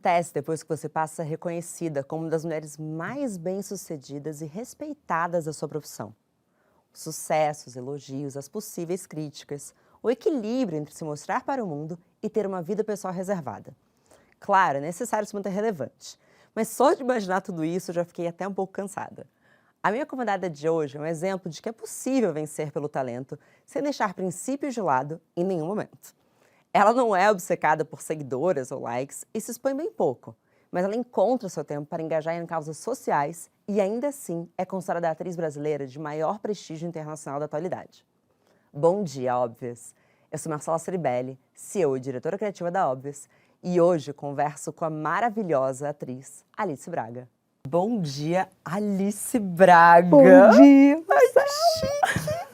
acontece depois que você passa a ser reconhecida como uma das mulheres mais bem-sucedidas e respeitadas da sua profissão. Os sucessos, elogios, as possíveis críticas, o equilíbrio entre se mostrar para o mundo e ter uma vida pessoal reservada. Claro, é necessário se manter relevante, mas só de imaginar tudo isso eu já fiquei até um pouco cansada. A minha convidada de hoje é um exemplo de que é possível vencer pelo talento sem deixar princípios de lado em nenhum momento. Ela não é obcecada por seguidoras ou likes e se expõe bem pouco, mas ela encontra seu tempo para engajar em causas sociais e ainda assim é considerada a atriz brasileira de maior prestígio internacional da atualidade. Bom dia, Óbvias! Eu sou Marcela Ceribelli, CEO e diretora criativa da Óbvias, e hoje converso com a maravilhosa atriz Alice Braga. Bom dia, Alice Braga! Bom dia! Ai, tá chique!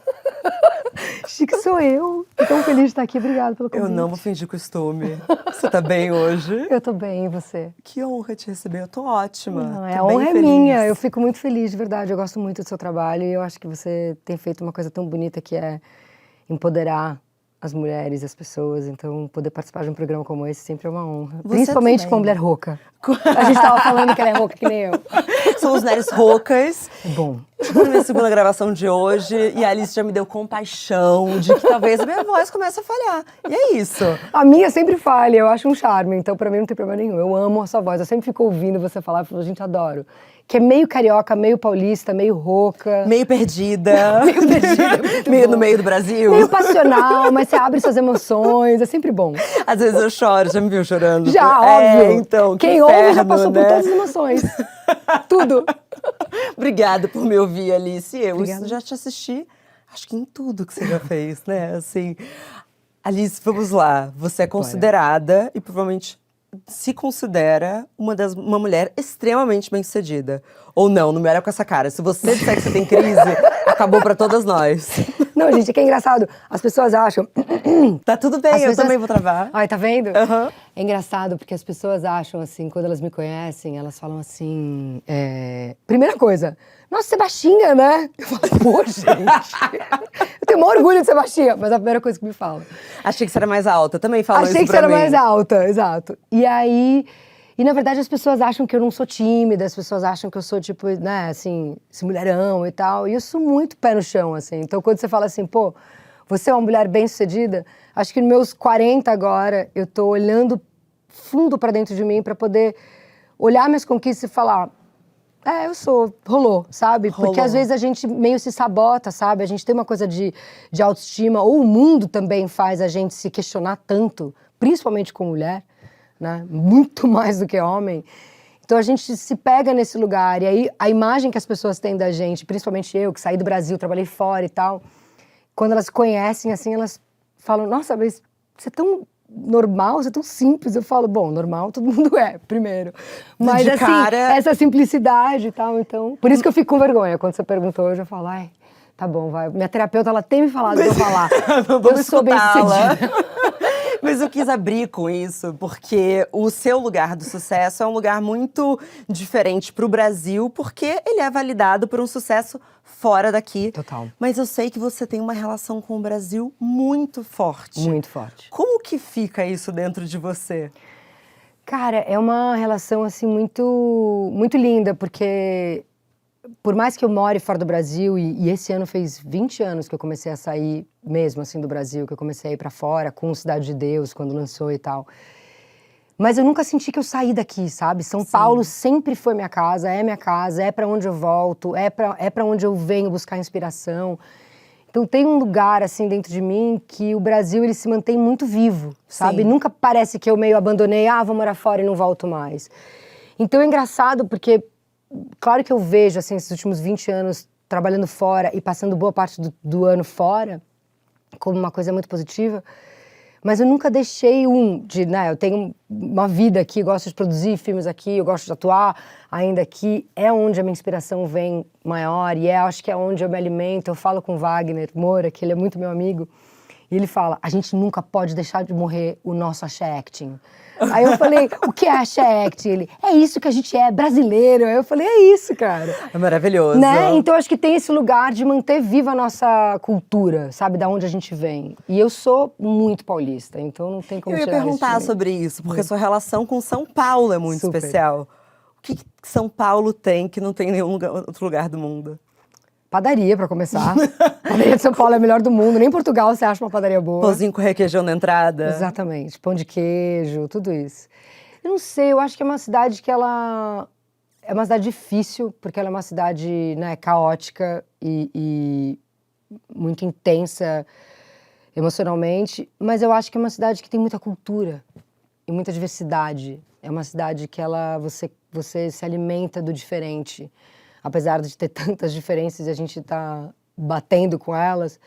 Chique sou eu. Tô tão feliz de estar aqui. Obrigada pelo convite. Eu não vou fingir costume. Você tá bem hoje? Eu tô bem, e você? Que honra te receber, eu tô ótima. Não, Tô a bem honra é feliz. minha. Eu fico muito feliz, de verdade. Eu gosto muito do seu trabalho e eu acho que você tem feito uma coisa tão bonita que é empoderar as mulheres e as pessoas. Então, poder participar de um programa como esse sempre é uma honra. Você Principalmente também. com uma mulher rouca. A gente tava falando que ela é rouca que nem eu. Somos mulheres roucas. É bom. Estou na minha segunda gravação de hoje e a Alice já me deu compaixão de que talvez a minha voz comece a falhar. E é isso. A minha sempre falha, eu acho um charme, então pra mim não tem problema nenhum. Eu amo a sua voz, eu sempre fico ouvindo você falar e falo, gente, adoro. Que é meio carioca, meio paulista, meio rouca. Meio perdida. Meio perdida, muito Meio bom. no meio do Brasil. Meio passional, mas você abre suas emoções, é sempre bom. Às vezes eu choro, já me viu chorando? Já, É, óbvio. então, que Quem ouve já inferno, passou por né? todas as emoções. Tudo. Obrigada por me ouvir, Alice. Eu Obrigada. já te assisti, acho que em tudo que você já fez, né? Assim, Alice, vamos lá. Você é considerada e provavelmente se considera uma mulher extremamente bem-sucedida. Ou não me olha com essa cara. Se você disser que você tem crise, acabou pra todas nós. Não, gente, é que é engraçado. As pessoas acham... Tá tudo bem, As eu pessoas- também vou travar. Ai, tá vendo? Aham. É engraçado porque as pessoas acham assim, quando elas me conhecem, elas falam assim... Primeira coisa, nossa, você é baixinha, né? Eu falo, pô, gente, eu tenho o maior orgulho de ser baixinha, mas é a primeira coisa que me falam. Achei que você era mais alta, também falam Achei isso que você pra era mim. mais alta, exato. E aí... E na verdade as pessoas acham que eu não sou tímida, as pessoas acham que eu sou tipo, né, assim, esse mulherão e tal. E eu sou muito pé no chão, assim. Então quando você fala assim, pô, você é uma mulher bem-sucedida, acho que nos meus 40 agora, eu tô olhando fundo pra dentro de mim pra poder olhar minhas conquistas e falar, rolou, sabe? Rolou. Porque às vezes a gente meio se sabota, sabe? A gente tem uma coisa de autoestima, ou o mundo também faz a gente se questionar tanto, principalmente com mulher, né? Muito mais do que homem. Então a gente se pega nesse lugar, e aí a imagem que as pessoas têm da gente, principalmente eu, que saí do Brasil, trabalhei fora e tal, quando elas conhecem, assim, elas falam, nossa, mas você é tão normal, você é tão simples. Eu falo, bom, normal todo mundo é, primeiro. Mas De assim, cara- essa simplicidade e tal, então... Por isso que eu fico com vergonha. Quando você perguntou hoje, eu falo, ai, tá bom, vai. Minha terapeuta, ela tem me falado pra eu falar. Vamos eu sou escutá-la. bem-sucedida. Mas eu quis abrir com isso, porque o seu lugar do sucesso é um lugar muito diferente pro Brasil, porque ele é validado por um sucesso fora daqui. Total. Mas eu sei que você tem uma relação com o Brasil muito forte. Muito forte. Como que fica isso dentro de você? Cara, é uma relação, assim, muito, muito linda, porque por mais que eu more fora do Brasil, e esse ano fez 20 anos que eu comecei a sair mesmo, assim, do Brasil, que eu comecei a ir pra fora, com Cidade de Deus, quando lançou e tal. Mas eu nunca senti que eu saí daqui, sabe? São Paulo sempre foi minha casa, é pra onde eu volto, é pra onde eu venho buscar inspiração. Então tem um lugar, assim, dentro de mim que o Brasil, ele se mantém muito vivo, sabe? Sim. Nunca parece que eu meio abandonei, vou morar fora e não volto mais. Então é engraçado porque, claro que eu vejo, assim, esses últimos 20 anos trabalhando fora e passando boa parte do ano fora, como uma coisa muito positiva, mas eu nunca deixei eu tenho uma vida aqui, gosto de produzir filmes aqui, eu gosto de atuar ainda aqui, é onde a minha inspiração vem maior e acho que é onde eu me alimento. Eu falo com o Wagner Moura, que ele é muito meu amigo, E ele fala, a gente nunca pode deixar de morrer o nosso axé acting. Aí eu falei, o que é axé acting? Ele, é isso que a gente é, brasileiro. Aí eu falei, é isso, cara. É maravilhoso. Né? Então, acho que tem esse lugar de manter viva a nossa cultura, sabe? Da onde a gente vem. E eu sou muito paulista, então não tem como Eu ia tirar isso perguntar de mim. sobre isso, porque sua relação com São Paulo é muito Super. especial. O que São Paulo tem que não tem em nenhum outro lugar do mundo? Padaria, pra começar. Padaria de São Paulo é a melhor do mundo. Nem em Portugal você acha uma padaria boa. Pãozinho com requeijão na entrada? Exatamente. Pão de queijo, tudo isso. Eu não sei, eu acho que é uma cidade que ela... É uma cidade difícil, porque ela é uma cidade, né, caótica e muito intensa emocionalmente. Mas eu acho que é uma cidade que tem muita cultura e muita diversidade. É uma cidade que você se alimenta do diferente. Apesar de ter tantas diferenças e a gente tá batendo com elas,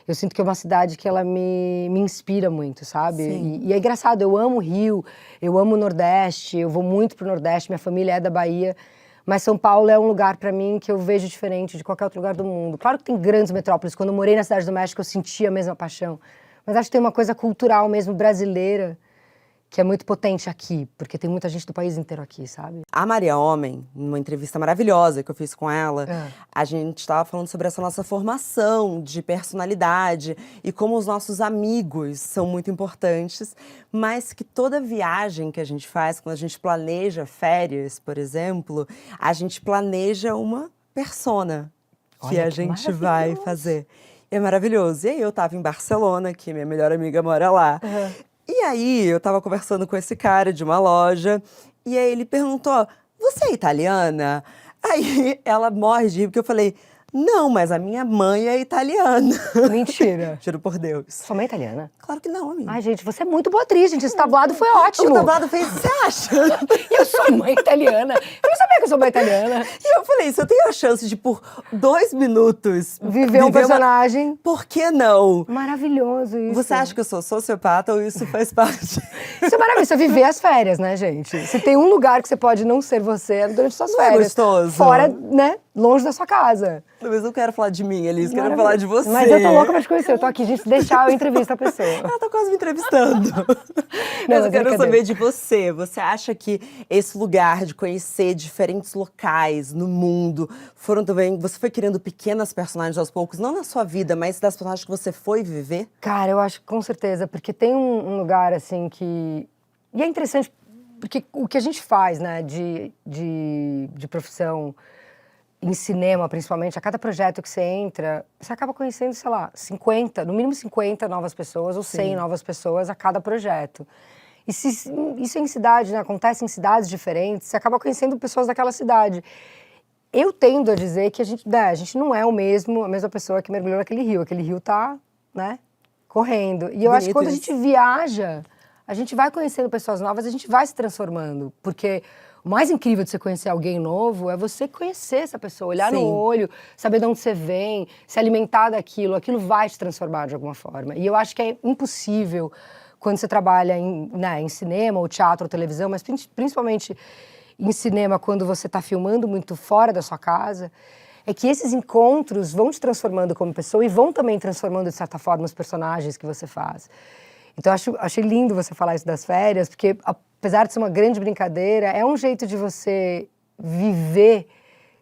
eu sinto que é uma cidade que ela me inspira muito, sabe? E é engraçado, eu amo o Rio, eu amo o Nordeste, eu vou muito pro Nordeste, minha família é da Bahia, mas São Paulo é um lugar pra mim que eu vejo diferente de qualquer outro lugar do mundo. Claro que tem grandes metrópoles, quando eu morei na Cidade do México eu sentia a mesma paixão, mas acho que tem uma coisa cultural mesmo brasileira que é muito potente aqui, porque tem muita gente do país inteiro aqui, sabe? A Maria Homem, numa entrevista maravilhosa que eu fiz com ela, a gente estava falando sobre essa nossa formação de personalidade e como os nossos amigos são muito importantes, mas que toda viagem que a gente faz, quando a gente planeja férias, por exemplo, a gente planeja uma persona que Olha, a que gente vai maravilhoso. fazer. É maravilhoso. E aí eu estava em Barcelona, que minha melhor amiga mora lá. E aí, eu tava conversando com esse cara de uma loja, e aí ele perguntou, você é italiana? Aí ela morre de rir, porque eu falei, não, mas a minha mãe é italiana. Mentira. Juro por Deus. Sua mãe é italiana? Claro que não, amiga. Ai, gente, você é muito boa atriz, gente. Esse tablado foi O ótimo. tablado fez, você acha? E eu sou mãe italiana. Eu não sabia que eu sou mãe italiana. E eu falei, se eu tenho a chance de, por 2 minutos... Viver um personagem. Por que não? Maravilhoso isso. Você acha que eu sou sociopata ou isso faz parte? Isso é maravilhoso. Você viver as férias, né, gente? Se tem um lugar que você pode não ser você, é durante suas Não é férias. gostoso? Fora, né, longe da sua casa. Mas eu não quero falar de mim, Elis, quero falar de você. Mas eu tô louca pra te conhecer. Eu tô aqui, gente, deixar eu entrevistar a pessoa. Ela tá quase me entrevistando. Mas eu quero saber de você. Você acha que esse lugar de conhecer diferentes locais no mundo foram também... Você foi criando pequenas personagens aos poucos, não na sua vida, mas das personagens que você foi viver? Cara, eu acho que com certeza, porque tem um lugar, assim, que... E é interessante, porque o que a gente faz, né, de profissão, em cinema, principalmente, a cada projeto que você entra, você acaba conhecendo, sei lá, 50, no mínimo 50 novas pessoas ou 100 novas pessoas a cada projeto. E se isso é em cidade, né, acontece em cidades diferentes, você acaba conhecendo pessoas daquela cidade. Eu tendo a dizer que a gente não é a mesma pessoa que mergulhou naquele rio tá, né, correndo. E eu acho que quando a gente viaja, a gente vai conhecendo pessoas novas, a gente vai se transformando, porque o mais incrível de você conhecer alguém novo é você conhecer essa pessoa, olhar no olho, saber de onde você vem, se alimentar daquilo, aquilo vai te transformar de alguma forma. E eu acho que é impossível, quando você trabalha em cinema, ou teatro, ou televisão, mas principalmente em cinema, quando você está filmando muito fora da sua casa, é que esses encontros vão te transformando como pessoa e vão também transformando, de certa forma, os personagens que você faz. Então, achei lindo você falar isso das férias, porque, apesar de ser uma grande brincadeira, é um jeito de você viver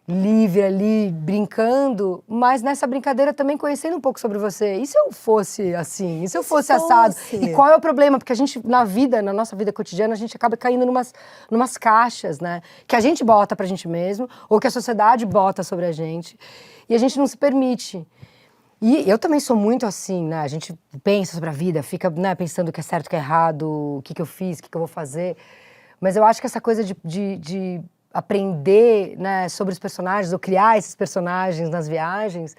livre ali, brincando, mas nessa brincadeira também conhecendo um pouco sobre você. E se eu fosse assim? E se eu fosse assado? E qual é o problema? Porque a gente, na nossa vida cotidiana, a gente acaba caindo numas caixas, né? Que a gente bota pra gente mesmo, ou que a sociedade bota sobre a gente, e a gente não se permite. E eu também sou muito assim, né? A gente pensa sobre a vida, fica, né, pensando o que é certo, o que é errado, o que eu fiz, o que eu vou fazer. Mas eu acho que essa coisa de aprender, né, sobre os personagens, ou criar esses personagens nas viagens,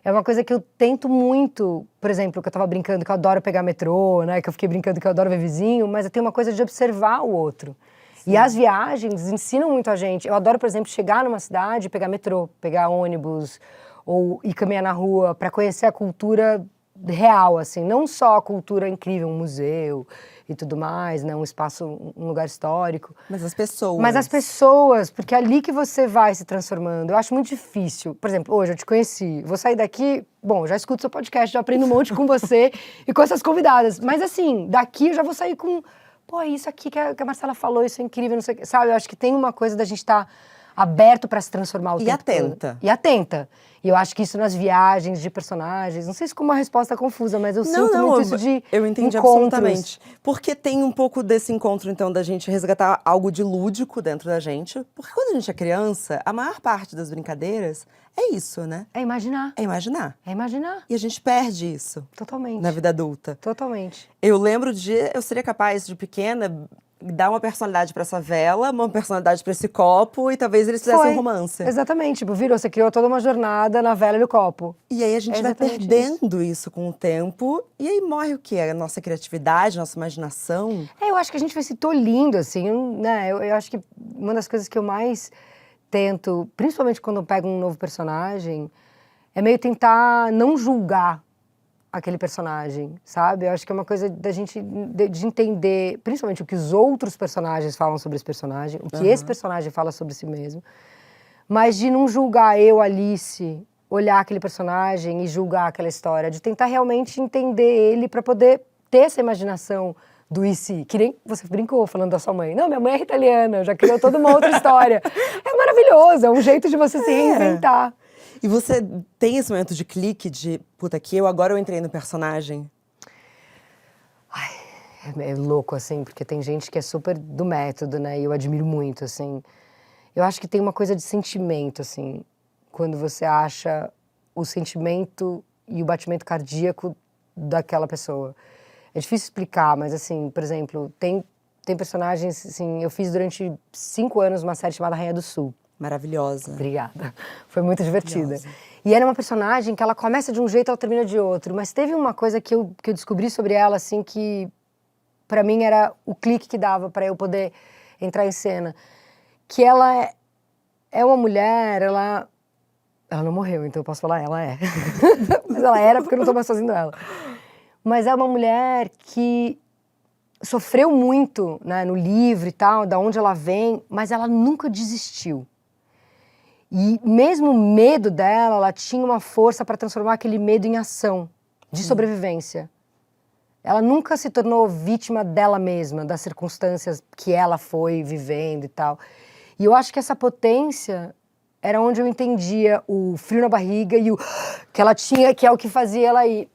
é uma coisa que eu tento muito. Por exemplo, que eu tava brincando que eu adoro pegar metrô, né? Que eu fiquei brincando que eu adoro ver vizinho, mas eu tenho uma coisa de observar o outro. Sim. E as viagens ensinam muito a gente. Eu adoro, por exemplo, chegar numa cidade e pegar metrô, pegar ônibus, ou ir caminhar na rua para conhecer a cultura real, assim, não só a cultura incrível, um museu e tudo mais, né, um espaço, um lugar histórico. Mas as pessoas. Mas as pessoas, porque é ali que você vai se transformando. Eu acho muito difícil. Por exemplo, hoje eu te conheci, vou sair daqui, bom, já escuto seu podcast, já aprendo um monte com você e com essas convidadas. Mas assim, daqui eu já vou sair com, pô, isso aqui que a Marcela falou, isso é incrível, não sei o que. Sabe, eu acho que tem uma coisa da gente estar aberto para se transformar o tempo atenta. todo. E atenta. E eu acho que isso nas viagens de personagens, não sei se com uma resposta confusa, mas eu sinto muito isso de eu entendi encontros. absolutamente. Porque tem um pouco desse encontro, então, da gente resgatar algo de lúdico dentro da gente. Porque quando a gente é criança, a maior parte das brincadeiras é isso, né? É imaginar. É imaginar. É imaginar. E a gente perde isso Totalmente. na vida adulta. Totalmente. Eu lembro eu seria capaz de pequena dar uma personalidade pra essa vela, uma personalidade pra esse copo e talvez eles fizessem um romance. Exatamente, tipo, virou, você criou toda uma jornada na vela e no copo. E aí a gente vai perdendo isso com o tempo, e aí morre o quê? A nossa criatividade, a nossa imaginação. Eu acho que a gente vai se tolindo, assim, né? Eu acho que uma das coisas que eu mais tento, principalmente quando eu pego um novo personagem, é meio tentar não julgar aquele personagem, sabe? Eu acho que é uma coisa da gente de entender, principalmente o que os outros personagens falam sobre esse personagem, o que esse personagem fala sobre si mesmo, mas de não julgar eu, Alice, olhar aquele personagem e julgar aquela história, de tentar realmente entender ele para poder ter essa imaginação do e se, que nem você brincou falando da sua mãe. Não, minha mãe é italiana, já criou toda uma outra história. É maravilhoso, é um jeito de você se reinventar. E você tem esse momento de clique de, puta, aqui agora eu entrei no personagem? Ai, é louco, assim, porque tem gente que é super do método, né? E eu admiro muito, assim. Eu acho que tem uma coisa de sentimento, assim, quando você acha o sentimento e o batimento cardíaco daquela pessoa. É difícil explicar, mas, assim, por exemplo, tem personagens, assim, eu fiz durante 5 anos uma série chamada Rainha do Sul. Maravilhosa. Obrigada. Foi muito divertida. E era uma personagem que ela começa de um jeito e ela termina de outro. Mas teve uma coisa que eu descobri sobre ela, assim, que pra mim era o clique que dava pra eu poder entrar em cena. Que ela é uma mulher, ela não morreu, então eu posso falar ela é. Mas ela era porque eu não tô mais fazendo ela. Mas é uma mulher que sofreu muito, né, no livro e tal, da onde ela vem, mas ela nunca desistiu. E mesmo o medo dela, ela tinha uma força para transformar aquele medo em ação, de sobrevivência. Ela nunca se tornou vítima dela mesma, das circunstâncias que ela foi vivendo e tal. E eu acho que essa potência era onde eu entendia o frio na barriga e o que ela tinha, que é o que fazia ela ir.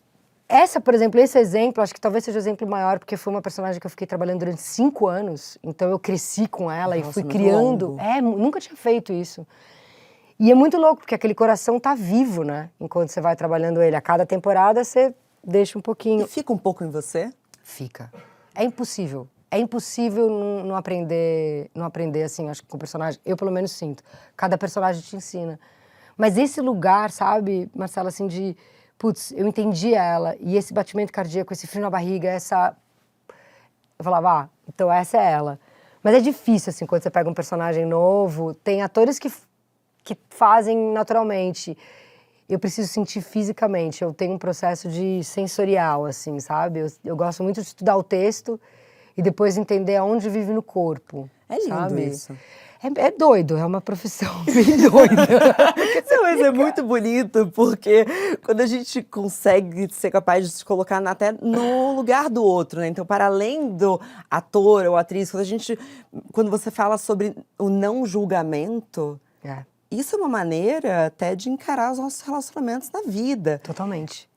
Essa, por exemplo, esse exemplo, acho que talvez seja o exemplo maior, porque foi uma personagem que eu fiquei trabalhando durante 5 anos, então eu cresci com ela. Nossa, e fui criando. Nunca tinha feito isso. E é muito louco, porque aquele coração tá vivo, né? Enquanto você vai trabalhando ele. A cada temporada você deixa um pouquinho. E fica um pouco em você? Fica. É impossível. É impossível não aprender, assim, acho que com o personagem. Eu, pelo menos, sinto. Cada personagem te ensina. Mas esse lugar, sabe, Marcela, assim, de... Putz, eu entendi ela. E esse batimento cardíaco, esse frio na barriga, essa... Eu falava, então essa é ela. Mas é difícil, assim, quando você pega um personagem novo. Tem atores que fazem naturalmente. Eu preciso sentir fisicamente. Eu tenho um processo de sensorial, assim, sabe? Eu gosto muito de estudar o texto e depois entender aonde vive no corpo. É lindo, sabe? Isso. É doido, é uma profissão bem doida. Não, mas é muito bonito, porque quando a gente consegue ser capaz de se colocar até no lugar do outro, né? Então, para além do ator ou atriz, quando você fala sobre o não julgamento, isso é uma maneira até de encarar os nossos relacionamentos na vida. Totalmente.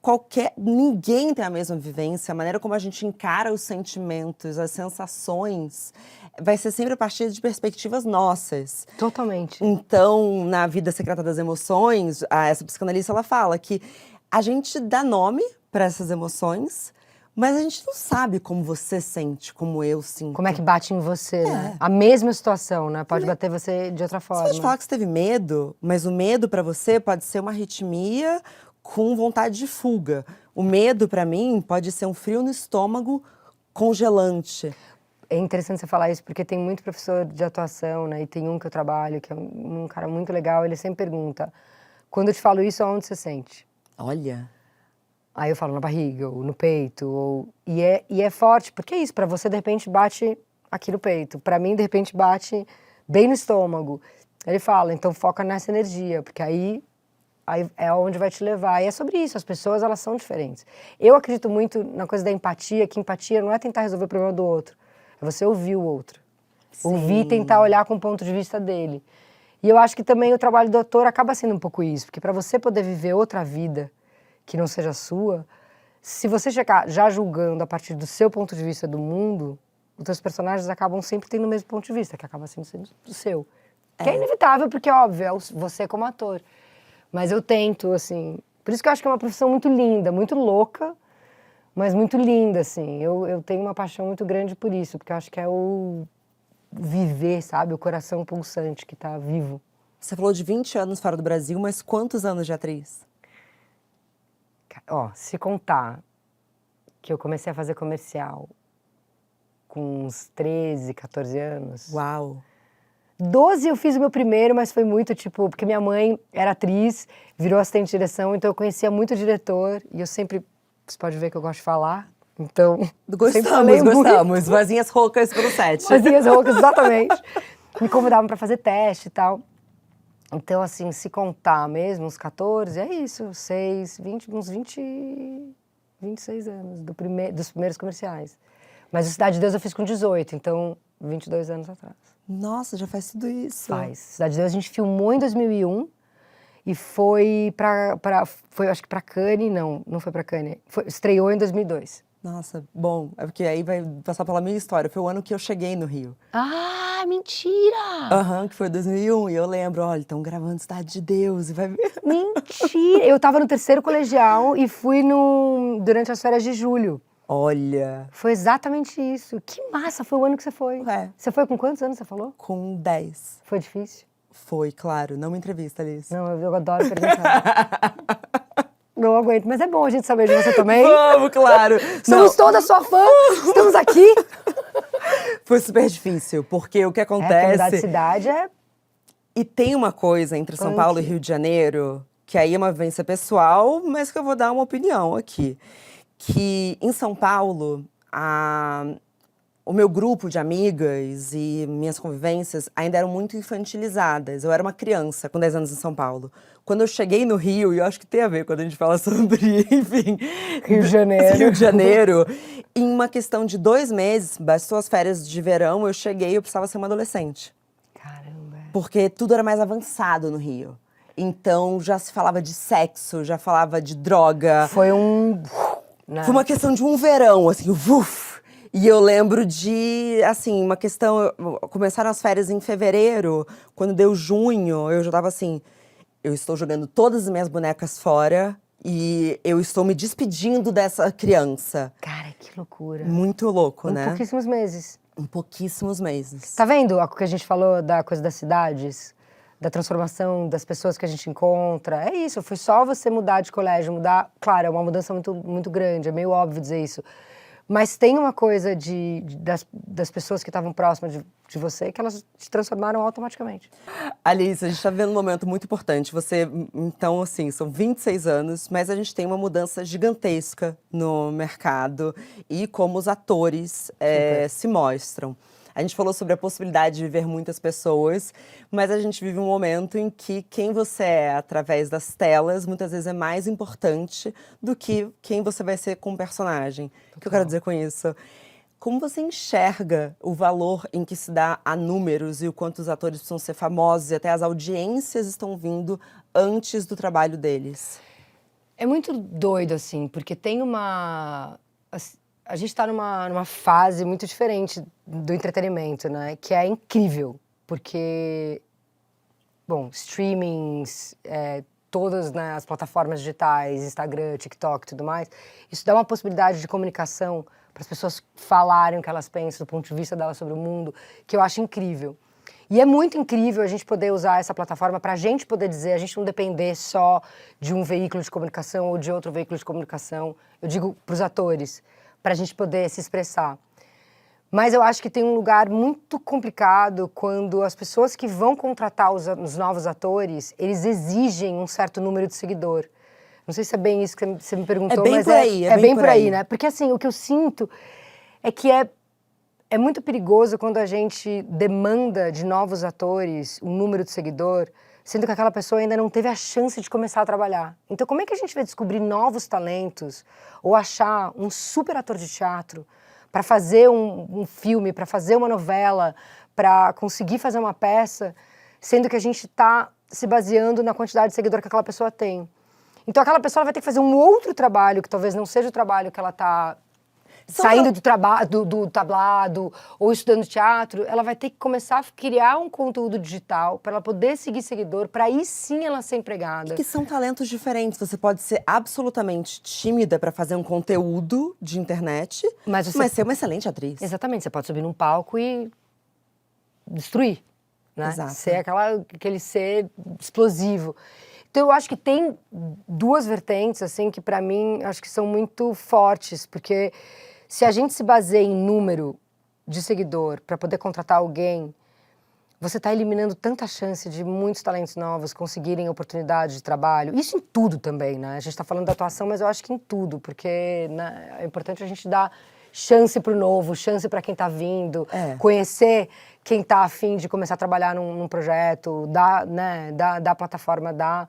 Ninguém tem a mesma vivência, a maneira como a gente encara os sentimentos, as sensações, vai ser sempre a partir de perspectivas nossas. Totalmente. Então, na Vida Secreta das Emoções, essa psicanalista, ela fala que a gente dá nome para essas emoções, mas a gente não sabe como você sente, como eu sinto. Como é que bate em você, né? A mesma situação, né? Pode bater você de outra forma. Você pode falar que você teve medo, mas o medo para você pode ser uma arritmia com vontade de fuga. O medo, para mim, pode ser um frio no estômago congelante. É interessante você falar isso, porque tem muito professor de atuação, né? E tem um que eu trabalho, que é um cara muito legal, ele sempre pergunta, quando eu te falo isso, aonde você sente? Olha... Aí eu falo na barriga, ou no peito, e é forte, porque é isso, pra você de repente bate aqui no peito, pra mim de repente bate bem no estômago. Ele fala, então foca nessa energia, porque aí é onde vai te levar. E é sobre isso, as pessoas elas são diferentes. Eu acredito muito na coisa da empatia, que empatia não é tentar resolver o problema do outro, é você ouvir o outro. Sim. Ouvir e tentar olhar com o ponto de vista dele. E eu acho que também o trabalho do ator acaba sendo um pouco isso, porque para você poder viver outra vida que não seja a sua, se você chegar já julgando a partir do seu ponto de vista do mundo, os seus personagens acabam sempre tendo o mesmo ponto de vista, que acaba sendo o seu. Que é inevitável, porque, óbvio, é você como ator. Mas eu tento, assim... Por isso que eu acho que é uma profissão muito linda, muito louca, mas muito linda, assim. Eu tenho uma paixão muito grande por isso, porque eu acho que é o viver, sabe? O coração pulsante que tá vivo. Você falou de 20 anos fora do Brasil, mas quantos anos de atriz? Ó, se contar que eu comecei a fazer comercial com uns 13, 14 anos... Uau! 12 eu fiz o meu primeiro, mas foi muito, tipo... Porque minha mãe era atriz, virou assistente de direção, então eu conhecia muito o diretor. E eu sempre... Você pode ver que eu gosto de falar, então... Gostamos. Vozinhas roucas pelo set. Vozinhas roucas, exatamente. Me convidavam pra fazer teste e tal. Então, assim, se contar mesmo, uns 14, é isso. 26 anos dos primeiros comerciais. Mas o Cidade de Deus eu fiz com 18, então 22 anos atrás. Nossa, já faz tudo isso. Faz. Cidade de Deus a gente filmou em 2001 e foi acho que pra Cannes, não foi pra Cannes, estreou em 2002. Nossa, bom, é porque aí vai passar pela minha história. Foi o ano que eu cheguei no Rio. Ah, mentira! Aham, que foi 2001, e eu lembro, olha, estão gravando Cidade de Deus, e vai ver. Mentira! Eu tava no terceiro colegial e fui durante as férias de julho. Olha. Foi exatamente isso. Que massa, foi o ano que você foi. É. Você foi com quantos anos, você falou? Com 10. Foi difícil? Foi, claro. Não me entrevista, Alice. Não, eu adoro perguntar. Não aguento, mas é bom a gente saber de você também. Vamos, claro. Somos toda sua fã, estamos aqui. Foi super difícil, porque o que acontece... É, mudar de cidade é... E tem uma coisa entre São Paulo e Rio de Janeiro, que aí é uma vivência pessoal, mas que eu vou dar uma opinião aqui. Que em São Paulo, o meu grupo de amigas e minhas convivências ainda eram muito infantilizadas. Eu era uma criança com 10 anos em São Paulo. Quando eu cheguei no Rio, e eu acho que tem a ver quando a gente fala sobre, enfim... Rio de Janeiro. Rio de Janeiro. Em uma questão de 2 meses, bastou as férias de verão, eu cheguei e eu precisava ser uma adolescente. Caramba. Porque tudo era mais avançado no Rio. Então, já se falava de sexo, já falava de droga. Foi Foi uma questão de um verão, assim, uf. E eu lembro de, assim, uma questão... Começaram as férias em fevereiro, quando deu junho, eu já tava assim... Eu estou jogando todas as minhas bonecas fora e eu estou me despedindo dessa criança. Cara, que loucura. Muito louco, né? Em pouquíssimos meses. Em pouquíssimos meses. Tá vendo o que a gente falou da coisa das cidades? Da transformação das pessoas que a gente encontra? É isso, foi só você mudar de colégio, mudar... Claro, é uma mudança muito, muito grande, é meio óbvio dizer isso. Mas tem uma coisa das pessoas que estavam próximas de você que elas te transformaram automaticamente. Alice, a gente está vivendo um momento muito importante. Você, então, assim, são 26 anos, mas a gente tem uma mudança gigantesca no mercado e como os atores se mostram. A gente falou sobre a possibilidade de viver muitas pessoas, mas a gente vive um momento em que quem você é através das telas muitas vezes é mais importante do que quem você vai ser com o personagem. O que eu quero dizer com isso? Como você enxerga o valor em que se dá a números e o quanto os atores precisam ser famosos e até as audiências estão vindo antes do trabalho deles? É muito doido, assim, porque tem a gente está numa fase muito diferente do entretenimento, né? Que é incrível, porque, bom, streamings, todas, né, as plataformas digitais, Instagram, TikTok e tudo mais, isso dá uma possibilidade de comunicação para as pessoas falarem o que elas pensam, do ponto de vista delas sobre o mundo, que eu acho incrível. E é muito incrível a gente poder usar essa plataforma para a gente poder dizer, a gente não depender só de um veículo de comunicação ou de outro veículo de comunicação, eu digo para os atores, para a gente poder se expressar. Mas eu acho que tem um lugar muito complicado quando as pessoas que vão contratar os novos atores, eles exigem um certo número de seguidor. Não sei se é bem isso que você me perguntou, É bem mas por aí, é bem por aí, né? Porque assim, o que eu sinto é que é muito perigoso quando a gente demanda de novos atores um número de seguidor, sendo que aquela pessoa ainda não teve a chance de começar a trabalhar. Então, como é que a gente vai descobrir novos talentos ou achar um super ator de teatro para fazer um filme, para fazer uma novela, para conseguir fazer uma peça, sendo que a gente está se baseando na quantidade de seguidor que aquela pessoa tem? Então, aquela pessoa vai ter que fazer um outro trabalho, que talvez não seja o trabalho que ela está saindo do tablado ou estudando teatro. Ela vai ter que começar a criar um conteúdo digital para ela poder seguir seguidor, para aí sim ela ser empregada. E que são talentos diferentes. Você pode ser absolutamente tímida para fazer um conteúdo de internet, mas ser uma excelente atriz. Exatamente, você pode subir num palco e destruir, né? Exato. Ser aquele ser explosivo. Então eu acho que tem duas vertentes, assim, que para mim acho que são muito fortes, porque se a gente se baseia em número de seguidor para poder contratar alguém, você está eliminando tanta chance de muitos talentos novos conseguirem oportunidade de trabalho. Isso em tudo também, né? A gente está falando da atuação, mas eu acho que em tudo, porque, né, é importante a gente dar chance para o novo, chance para quem está vindo, conhecer quem está a fim de começar a trabalhar num projeto, dar plataforma, dar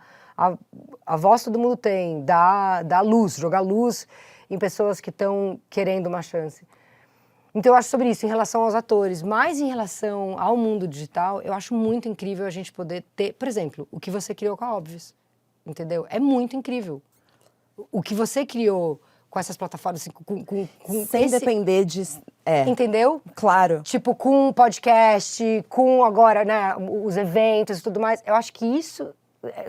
a voz todo mundo tem, dar luz, jogar luz em pessoas que estão querendo uma chance. Então eu acho sobre isso, em relação aos atores, mas em relação ao mundo digital, eu acho muito incrível a gente poder ter, por exemplo, o que você criou com a Óbvios, entendeu? É muito incrível. O que você criou com essas plataformas, sem depender de... Entendeu? Claro. Tipo, com podcast, com agora, né, os eventos e tudo mais. Eu acho que isso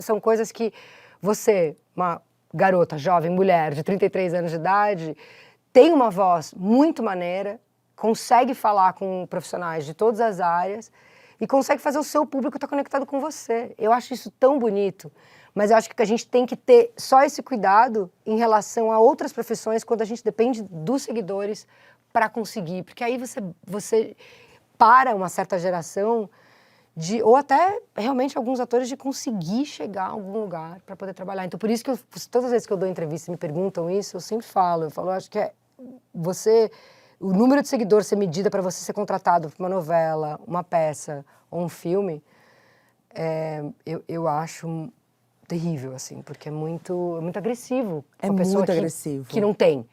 são coisas que você, uma garota, jovem, mulher, de 33 anos de idade, tem uma voz muito maneira, consegue falar com profissionais de todas as áreas e consegue fazer o seu público estar conectado com você. Eu acho isso tão bonito. Mas eu acho que a gente tem que ter só esse cuidado em relação a outras profissões quando a gente depende dos seguidores para conseguir. Porque aí você para uma certa geração ou até realmente alguns atores de conseguir chegar a algum lugar para poder trabalhar. Então por isso que todas as vezes que eu dou entrevista e me perguntam isso, eu sempre falo, eu acho que o número de seguidores ser medida para você ser contratado para uma novela, uma peça ou um filme, eu acho terrível, assim, porque é muito agressivo. É uma pessoa muito agressivo. Que não tem.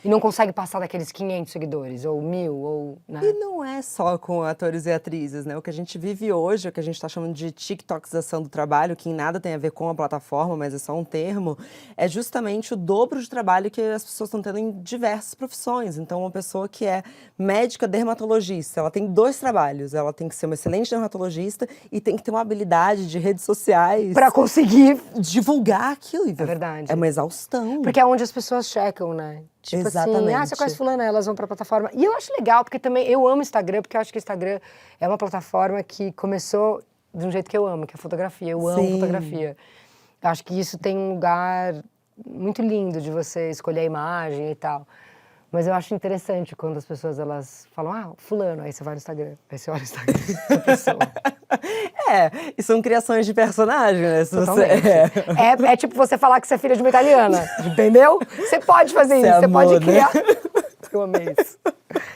E não consegue passar daqueles 500 seguidores, ou 1000, ou... né? E não é só com atores e atrizes, né? O que a gente vive hoje, o que a gente está chamando de tiktokização do trabalho, que em nada tem a ver com a plataforma, mas é só um termo, é justamente o dobro de trabalho que as pessoas estão tendo em diversas profissões. Então, uma pessoa que é médica dermatologista, ela tem 2 trabalhos. Ela tem que ser uma excelente dermatologista e tem que ter uma habilidade de redes sociais... Para conseguir divulgar aquilo. É verdade. É uma exaustão. Porque é onde as pessoas checam, né? Tipo Exatamente. assim, você conhece fulana, elas vão pra plataforma. E eu acho legal, porque também eu amo Instagram, porque eu acho que o Instagram é uma plataforma que começou de um jeito que eu amo, que é a fotografia. Eu amo fotografia. Eu acho que isso tem um lugar muito lindo de você escolher a imagem e tal. Mas eu acho interessante quando as pessoas, elas falam, fulano, aí você vai no Instagram. Aí você olha o Instagram da pessoa. E são criações de personagem, né? Totalmente. É tipo você falar que você é filha de uma italiana, entendeu? Você pode fazer isso, você pode criar... Eu amei isso.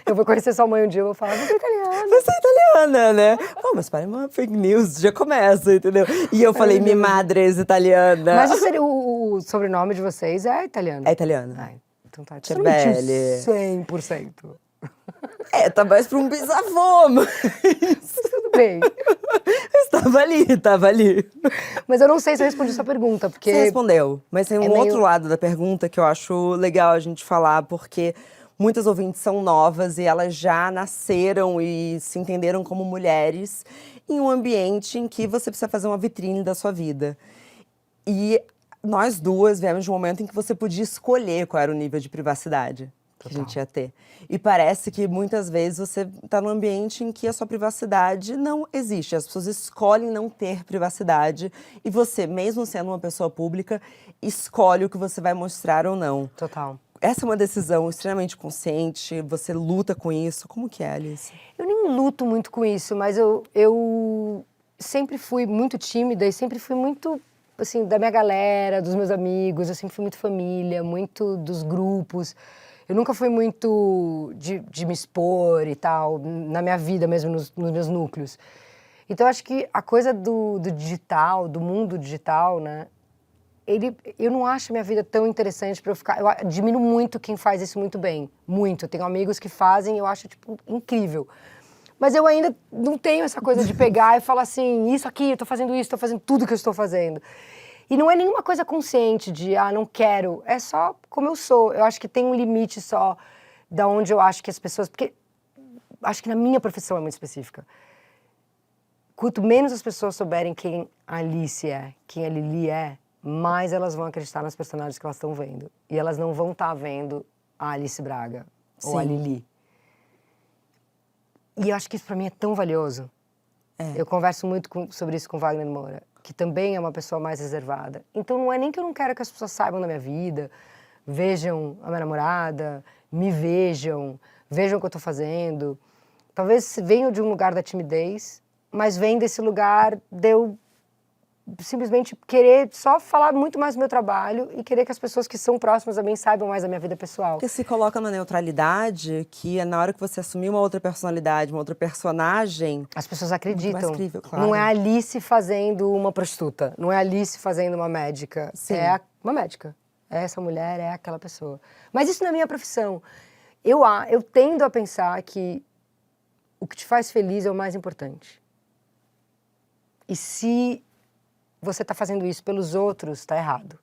Eu vou conhecer sua mãe um dia, eu vou falar, você é italiana. Você é italiana, né? Pô, mas para uma fake news, já começa, entendeu? E eu falei, minha madre é italiana. Mas o sobrenome de vocês é italiano? É italiano. Então tá. Cervelli. 100%. Tá mais pra um bisavô, mas... Tudo bem. Estava ali. Mas eu não sei se eu respondi sua pergunta, porque... Você respondeu, mas tem um outro lado da pergunta que eu acho legal a gente falar, porque muitas ouvintes são novas e elas já nasceram e se entenderam como mulheres em um ambiente em que você precisa fazer uma vitrine da sua vida. E nós duas viemos de um momento em que você podia escolher qual era o nível de privacidade que a gente ia ter. E parece que muitas vezes você está num ambiente em que a sua privacidade não existe. As pessoas escolhem não ter privacidade e você, mesmo sendo uma pessoa pública, escolhe o que você vai mostrar ou não. Total. Essa é uma decisão extremamente consciente, você luta com isso. Como que é, Alice? Eu nem luto muito com isso, mas eu sempre fui muito tímida e sempre fui muito assim, da minha galera, dos meus amigos. Eu sempre fui muito família, muito dos grupos. Eu nunca fui muito de me expor e tal, na minha vida mesmo, nos meus núcleos. Então, acho que a coisa do digital, do mundo digital, né? Eu não acho minha vida tão interessante para eu ficar... Eu admiro muito quem faz isso muito bem. Muito. Eu tenho amigos que fazem e eu acho, tipo, incrível. Mas eu ainda não tenho essa coisa de pegar e falar assim, isso aqui, eu tô fazendo tudo que eu estou fazendo. E não é nenhuma coisa consciente de, não quero. É só como eu sou. Eu acho que tem um limite só da onde eu acho que as pessoas... Porque acho que na minha profissão é muito específica. Quanto menos as pessoas souberem quem a Alice é, quem a Lili é, mais elas vão acreditar nas personagens que elas estão vendo. E elas não vão estar vendo a Alice Braga ou a Lili. E eu acho que isso pra mim é tão valioso. Eu converso muito sobre isso com Wagner Moura, que também é uma pessoa mais reservada. Então não é nem que eu não quero que as pessoas saibam da minha vida, vejam a minha namorada, me vejam o que eu tô fazendo. Talvez venham de um lugar da timidez, mas vem desse lugar de eu simplesmente querer só falar muito mais do meu trabalho e querer que as pessoas que são próximas a mim saibam mais da minha vida pessoal. Porque se coloca na neutralidade, que é na hora que você assumir uma outra personalidade, uma outra personagem... As pessoas acreditam. Mais crível, claro. Não é a Alice fazendo uma prostituta, não é a Alice fazendo uma médica. Sim. Uma médica. Essa mulher é aquela pessoa. Mas isso não é minha profissão. Eu tendo a pensar que o que te faz feliz é o mais importante. E se você está fazendo isso pelos outros, está errado.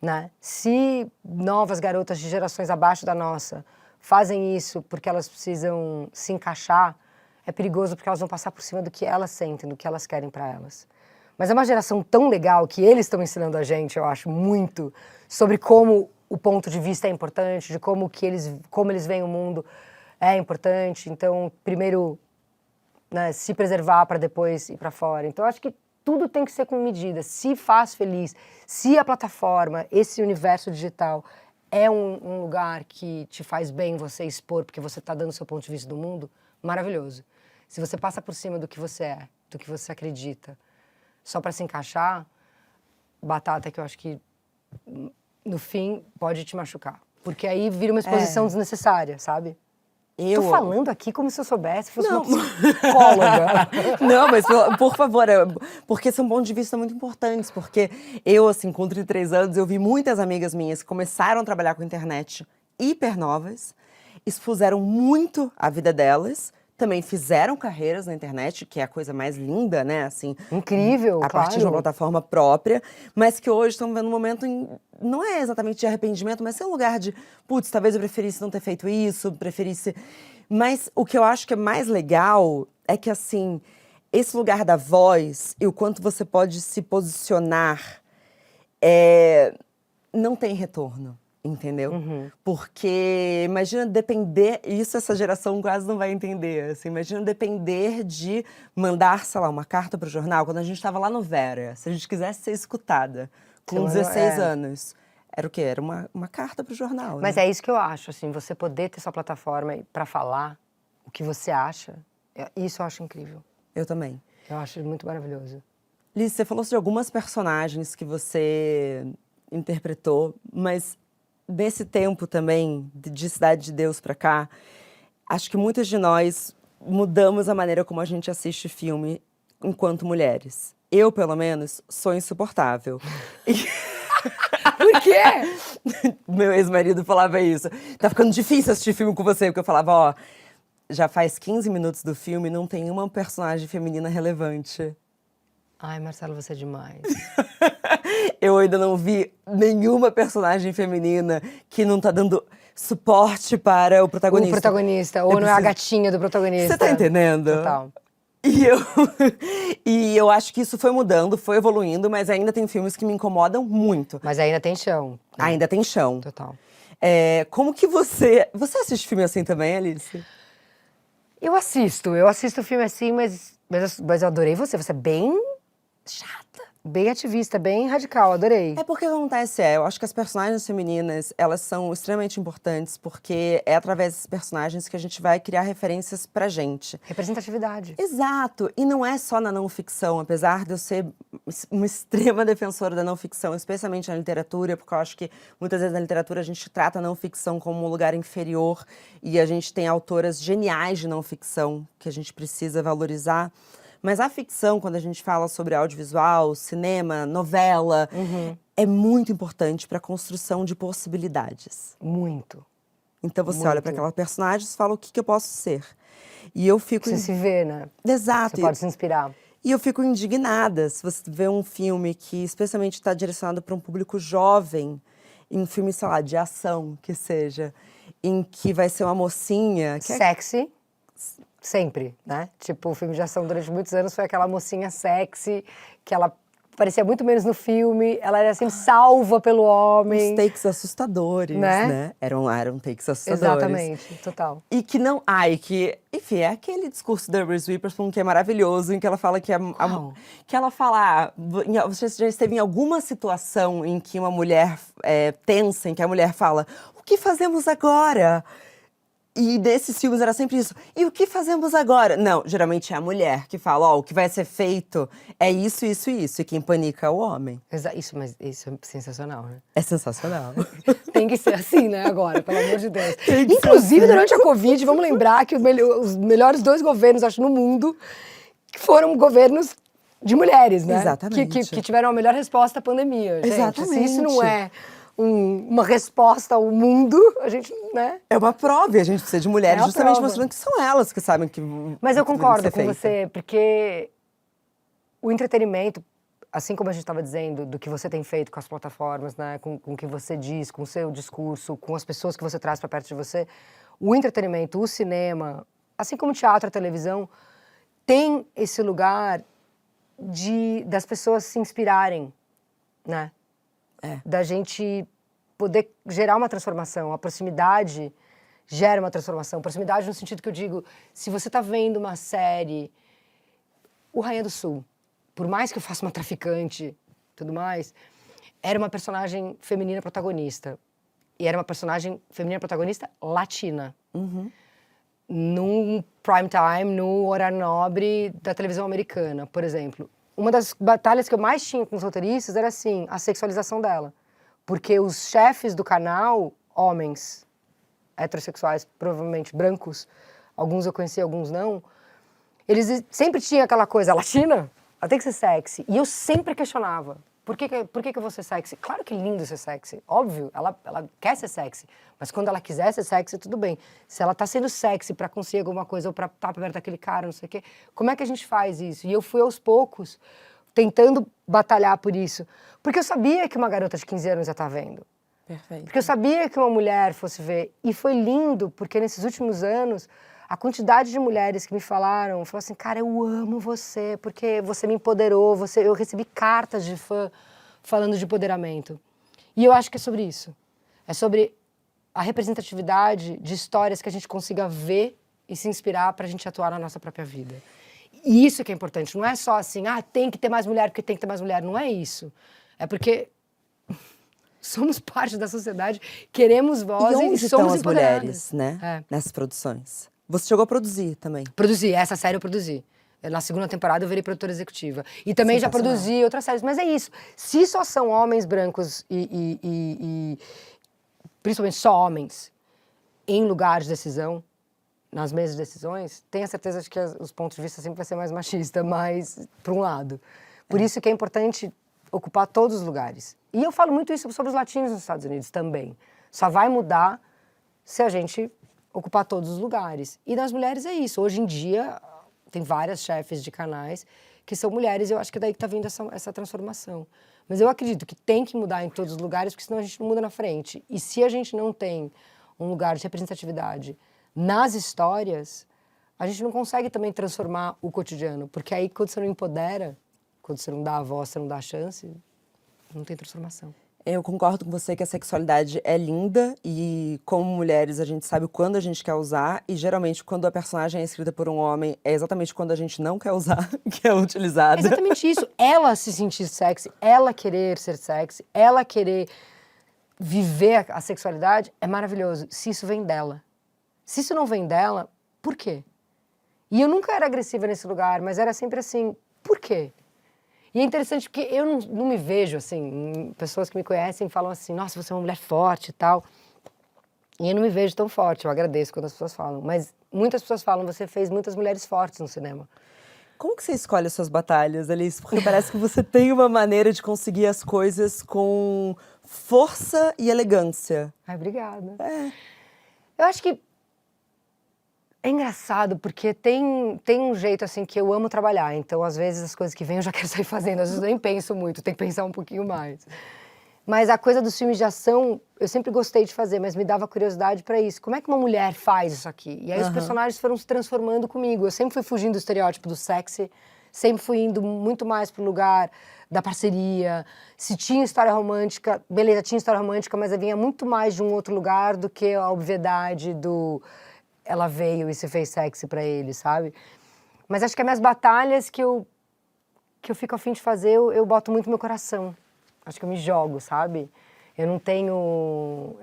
Né? Se novas garotas de gerações abaixo da nossa fazem isso porque elas precisam se encaixar, é perigoso porque elas vão passar por cima do que elas sentem, do que elas querem para elas. Mas é uma geração tão legal que eles estão ensinando a gente, eu acho, muito, sobre como o ponto de vista é importante, de como eles veem o mundo é importante. Então, primeiro, né, se preservar para depois ir para fora. Então, acho que tudo tem que ser com medida. Se faz feliz, se a plataforma, esse universo digital é um lugar que te faz bem você expor, porque você está dando o seu ponto de vista do mundo, maravilhoso. Se você passa por cima do que você é, do que você acredita, só para se encaixar, batata que eu acho que, no fim, pode te machucar. Porque aí vira uma exposição desnecessária, sabe? Tô falando aqui como se eu soubesse, fosse uma psicóloga. Não, mas por favor, porque são pontos de vista muito importantes, porque eu, assim, com 33 anos, eu vi muitas amigas minhas que começaram a trabalhar com internet hiper novas, expuseram muito a vida delas, também fizeram carreiras na internet, que é a coisa mais linda, né, assim. Incrível, a partir de uma plataforma própria, mas que hoje estão vivendo um momento, não é exatamente de arrependimento, mas é um lugar de, putz, talvez eu preferisse não ter feito isso, preferisse... Mas o que eu acho que é mais legal é que, assim, esse lugar da voz e o quanto você pode se posicionar não tem retorno. Entendeu? Porque imagina depender, isso essa geração quase não vai entender, assim, imagina depender de mandar, sei lá, uma carta pro jornal, quando a gente estava lá no Vera, se a gente quisesse ser escutada, com 16 anos, era o quê? Era uma carta pro jornal. Mas né? é isso que eu acho, assim, você poder ter sua plataforma para falar o que você acha, isso eu acho incrível. Eu também. Eu acho muito maravilhoso. Liz, você falou de algumas personagens que você interpretou, mas... Nesse tempo também, de Cidade de Deus pra cá, acho que muitas de nós mudamos a maneira como a gente assiste filme enquanto mulheres. Eu, pelo menos, sou insuportável. Por quê? Meu ex-marido falava isso. Tá ficando difícil assistir filme com você, porque eu falava, já faz 15 minutos do filme e não tem uma personagem feminina relevante. Ai, Marcelo, você é demais. Eu ainda não vi nenhuma personagem feminina que não tá dando suporte para o protagonista. O protagonista, ou não é a gatinha do protagonista. Você tá entendendo? Total. E eu acho que isso foi mudando, foi evoluindo, mas ainda tem filmes que me incomodam muito. Mas ainda tem chão. Né? Ainda tem chão. Total. Como que você... Você assiste filme assim também, Alice? Eu assisto filme assim, mas eu adorei você. Você é bem chata. Bem ativista, bem radical, adorei. É porque o que acontece eu acho que as personagens femininas, elas são extremamente importantes, porque é através desses personagens que a gente vai criar referências pra gente. Representatividade. Exato, e não é só na não ficção, apesar de eu ser uma extrema defensora da não ficção, especialmente na literatura, porque eu acho que muitas vezes na literatura a gente trata a não ficção como um lugar inferior e a gente tem autoras geniais de não ficção que a gente precisa valorizar. Mas a ficção, quando a gente fala sobre audiovisual, cinema, novela, é muito importante para a construção de possibilidades. Muito. Então você olha para aquela personagem e fala o que eu posso ser. E eu fico... Você se vê, né? Exato. Você pode se inspirar. E eu fico indignada se você vê um filme que especialmente está direcionado para um público jovem, em um filme, sei lá, de ação, que seja, em que vai ser uma mocinha... Que sexy. Sempre, né? Tipo, o filme de ação durante muitos anos foi aquela mocinha sexy, que ela parecia muito menos no filme, ela era sempre salva pelo homem. Os takes assustadores, né? Eram takes assustadores. Exatamente, total. E que não... enfim, é aquele discurso da Reese Witherspoon que é maravilhoso, em que ela fala que que ela fala... você já esteve em alguma situação em que uma mulher tensa, em que a mulher fala, o que fazemos agora? E desses filmes era sempre isso. E o que fazemos agora? Não, geralmente é a mulher que fala, o que vai ser feito é isso, isso e isso. E quem panica é o homem. Mas isso é sensacional, né? É sensacional. Tem que ser assim, né, agora, pelo amor de Deus. Inclusive, durante a Covid, vamos lembrar que os melhores 2 governos, acho, no mundo, foram governos de mulheres, né? Exatamente. Que tiveram a melhor resposta à pandemia, gente. Exatamente. Se isso não é uma resposta ao mundo, a gente, né? É uma prova, e a gente precisa de mulheres justamente mostrando que são elas que sabem que... Mas eu concordo com você, porque o entretenimento, assim como a gente estava dizendo, do que você tem feito com as plataformas, né, com o que você diz, com o seu discurso, com as pessoas que você traz para perto de você, o entretenimento, o cinema, assim como o teatro, a televisão, tem esse lugar das pessoas se inspirarem, né? Da gente poder gerar uma transformação. A proximidade gera uma transformação. Proximidade no sentido que eu digo, se você está vendo uma série, o Rainha do Sul, por mais que eu faça uma traficante, tudo mais, era uma personagem feminina protagonista. E era uma personagem feminina protagonista latina. Num prime time, no horário nobre da televisão americana, por exemplo. Uma das batalhas que eu mais tinha com os roteiristas era, assim, a sexualização dela. Porque os chefes do canal, homens heterossexuais, provavelmente brancos, alguns eu conhecia, alguns não, eles sempre tinham aquela coisa, latina, ela tem que ser sexy. E eu sempre questionava, por que eu vou ser sexy? Claro que é lindo ser sexy, óbvio, ela quer ser sexy. Mas quando ela quiser ser sexy, tudo bem. Se ela tá sendo sexy pra conseguir alguma coisa ou pra estar perto daquele cara, não sei o quê, como é que a gente faz isso? E eu fui aos poucos tentando batalhar por isso. Porque eu sabia que uma garota de 15 anos ia estar vendo. Perfeito. Porque eu sabia que uma mulher fosse ver. E foi lindo, porque nesses últimos anos, a quantidade de mulheres que me falaram assim, cara, eu amo você, porque você me empoderou, eu recebi cartas de fã falando de empoderamento. E eu acho que é sobre isso. É sobre a representatividade de histórias que a gente consiga ver e se inspirar para a gente atuar na nossa própria vida. E isso que é importante. Não é só assim, tem que ter mais mulher porque tem que ter mais mulher. Não é isso. É porque somos parte da sociedade, queremos voz e somos as mulheres, né? Nessas produções. Você chegou a produzir também? Produzi. Essa série eu produzi. Na segunda temporada eu virei produtora executiva. E também já produzi outras séries. Mas é isso. Se só são homens brancos e principalmente só homens, em lugares de decisão, nas mesas de decisões, tenha certeza de que os pontos de vista sempre vai ser mais machista, mas por um lado. Por isso que é importante ocupar todos os lugares. E eu falo muito isso sobre os latinos nos Estados Unidos também. Só vai mudar se a gente ocupar todos os lugares. E das mulheres é isso. Hoje em dia, tem várias chefes de canais que são mulheres e eu acho que daí que está vindo essa transformação. Mas eu acredito que tem que mudar em todos os lugares, porque senão a gente não muda na frente. E se a gente não tem um lugar de representatividade nas histórias, a gente não consegue também transformar o cotidiano. Porque aí, quando você não empodera, quando você não dá a voz, você não dá a chance, não tem transformação. Eu concordo com você que a sexualidade é linda e, como mulheres, a gente sabe quando a gente quer usar e, geralmente, quando a personagem é escrita por um homem, é exatamente quando a gente não quer usar que é É utilizada. exatamente isso. Ela se sentir sexy, ela querer ser sexy, ela querer viver a sexualidade é maravilhoso. Se isso vem dela. Se isso não vem dela, por quê? E eu nunca era agressiva nesse lugar, mas era sempre assim, por quê? E é interessante porque eu não me vejo assim, pessoas que me conhecem falam assim, nossa, você é uma mulher forte e tal. E eu não me vejo tão forte, eu agradeço quando as pessoas falam. Mas muitas pessoas falam, você fez muitas mulheres fortes no cinema. Como que você escolhe as suas batalhas, Alice? Porque parece que você tem uma maneira de conseguir as coisas com força e elegância. Ai, obrigada. Eu acho que é engraçado, porque tem um jeito assim que eu amo trabalhar, então às vezes as coisas que vêm eu já quero sair fazendo, às vezes eu nem penso muito, tenho que pensar um pouquinho mais. Mas a coisa dos filmes de ação, eu sempre gostei de fazer, mas me dava curiosidade pra isso. Como é que uma mulher faz isso aqui? E aí os personagens foram se transformando comigo. Eu sempre fui fugindo do estereótipo do sexy, sempre fui indo muito mais pro lugar da parceria. Se tinha história romântica, beleza, tinha história romântica, mas eu vinha muito mais de um outro lugar do que a obviedade do... Ela veio e se fez sexy pra ele, sabe? Mas acho que as minhas batalhas que eu fico a fim de fazer, eu boto muito meu coração. Acho que eu me jogo, sabe? Eu não tenho...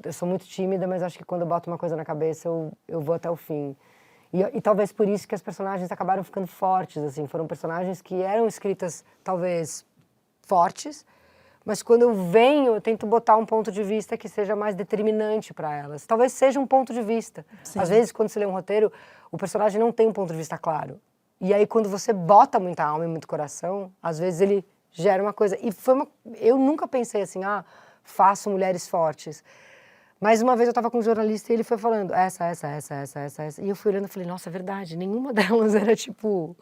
Eu sou muito tímida, mas acho que quando eu boto uma coisa na cabeça, eu vou até o fim. E talvez por isso que as personagens acabaram ficando fortes, assim. Foram personagens que eram escritas, talvez, fortes, mas quando eu venho, eu tento botar um ponto de vista que seja mais determinante para elas. Talvez seja um ponto de vista. Sim. Às vezes, quando você lê um roteiro, o personagem não tem um ponto de vista claro. E aí, quando você bota muita alma e muito coração, às vezes ele gera uma coisa. E eu nunca pensei assim, faço mulheres fortes. Mas uma vez eu estava com um jornalista e ele foi falando, essa. E eu fui olhando e falei, nossa, é verdade, nenhuma delas era, tipo,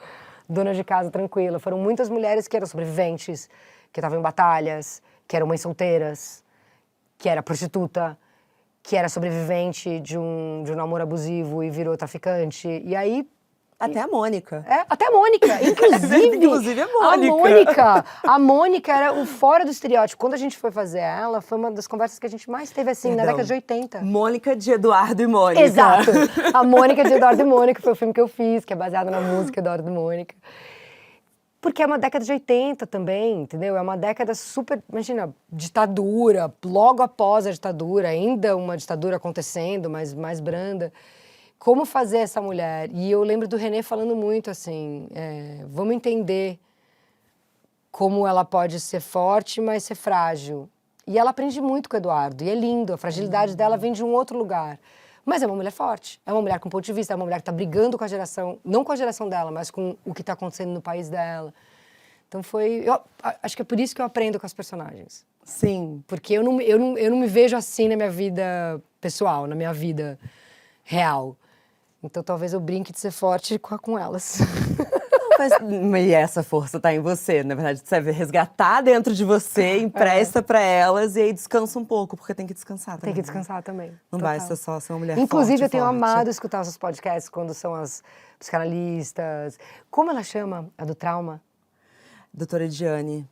dona de casa tranquila. Foram muitas mulheres que eram sobreviventes, que estavam em batalhas, que eram mães solteiras, que era prostituta, que era sobrevivente de um namoro abusivo e virou traficante. E aí... Até a Mônica. Até a Mônica. Inclusive a Mônica. A Mônica era o fora do estereótipo. Quando a gente foi fazer ela, foi uma das conversas que a gente mais teve, assim, na década de 80. Mônica de Eduardo e Mônica. Exato. A Mônica de Eduardo e Mônica foi o filme que eu fiz, que é baseado na música Eduardo e Mônica. Porque é uma década de 80 também, entendeu? É uma década super, imagina, ditadura, logo após a ditadura, ainda uma ditadura acontecendo, mas mais branda. Como fazer essa mulher? E eu lembro do René falando muito assim, vamos entender como ela pode ser forte, mas ser frágil. E ela aprende muito com o Eduardo, e é lindo, a fragilidade dela vem de um outro lugar. Mas é uma mulher forte, é uma mulher com ponto de vista, é uma mulher que está brigando com a geração, não com a geração dela, mas com o que está acontecendo no país dela. Então acho que é por isso que eu aprendo com as personagens. Sim. Porque eu não me vejo assim na minha vida pessoal, na minha vida real. Então talvez eu brinque de ser forte com elas. Mas essa força está em você, na verdade, você deve resgatar dentro de você, empresta para elas e aí descansa um pouco, porque tem que descansar também. Tem que descansar também. Não total. vai ser só ser uma mulher Inclusive, forte, eu tenho forte. amado escutar os seus podcasts quando são as psicanalistas. Como ela chama? A do trauma? Doutora Ediane.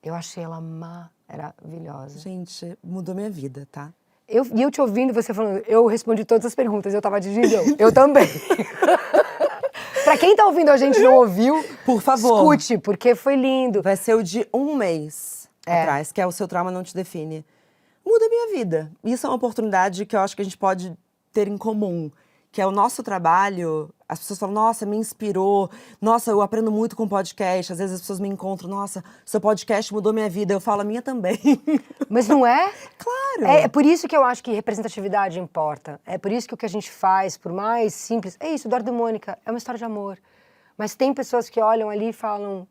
Eu achei ela maravilhosa. Gente, mudou minha vida, tá? E eu te ouvindo, você falando, eu respondi todas as perguntas, eu tava dirigindo, eu também. Pra quem tá ouvindo a gente não ouviu, por favor, escute, porque foi lindo. Vai ser o de um mês atrás, que é O Seu Trauma Não Te Define. Muda a minha vida. Isso é uma oportunidade que eu acho que a gente pode ter em comum, que é o nosso trabalho. As pessoas falam, nossa, me inspirou, nossa, eu aprendo muito com podcast. Às vezes as pessoas me encontram, nossa, seu podcast mudou minha vida. Eu falo, a minha também. Mas não é? Claro. É por isso que eu acho que representatividade importa. É por isso que o que a gente faz, por mais simples... É isso, Eduardo e Mônica, é uma história de amor. Mas tem pessoas que olham ali e falam,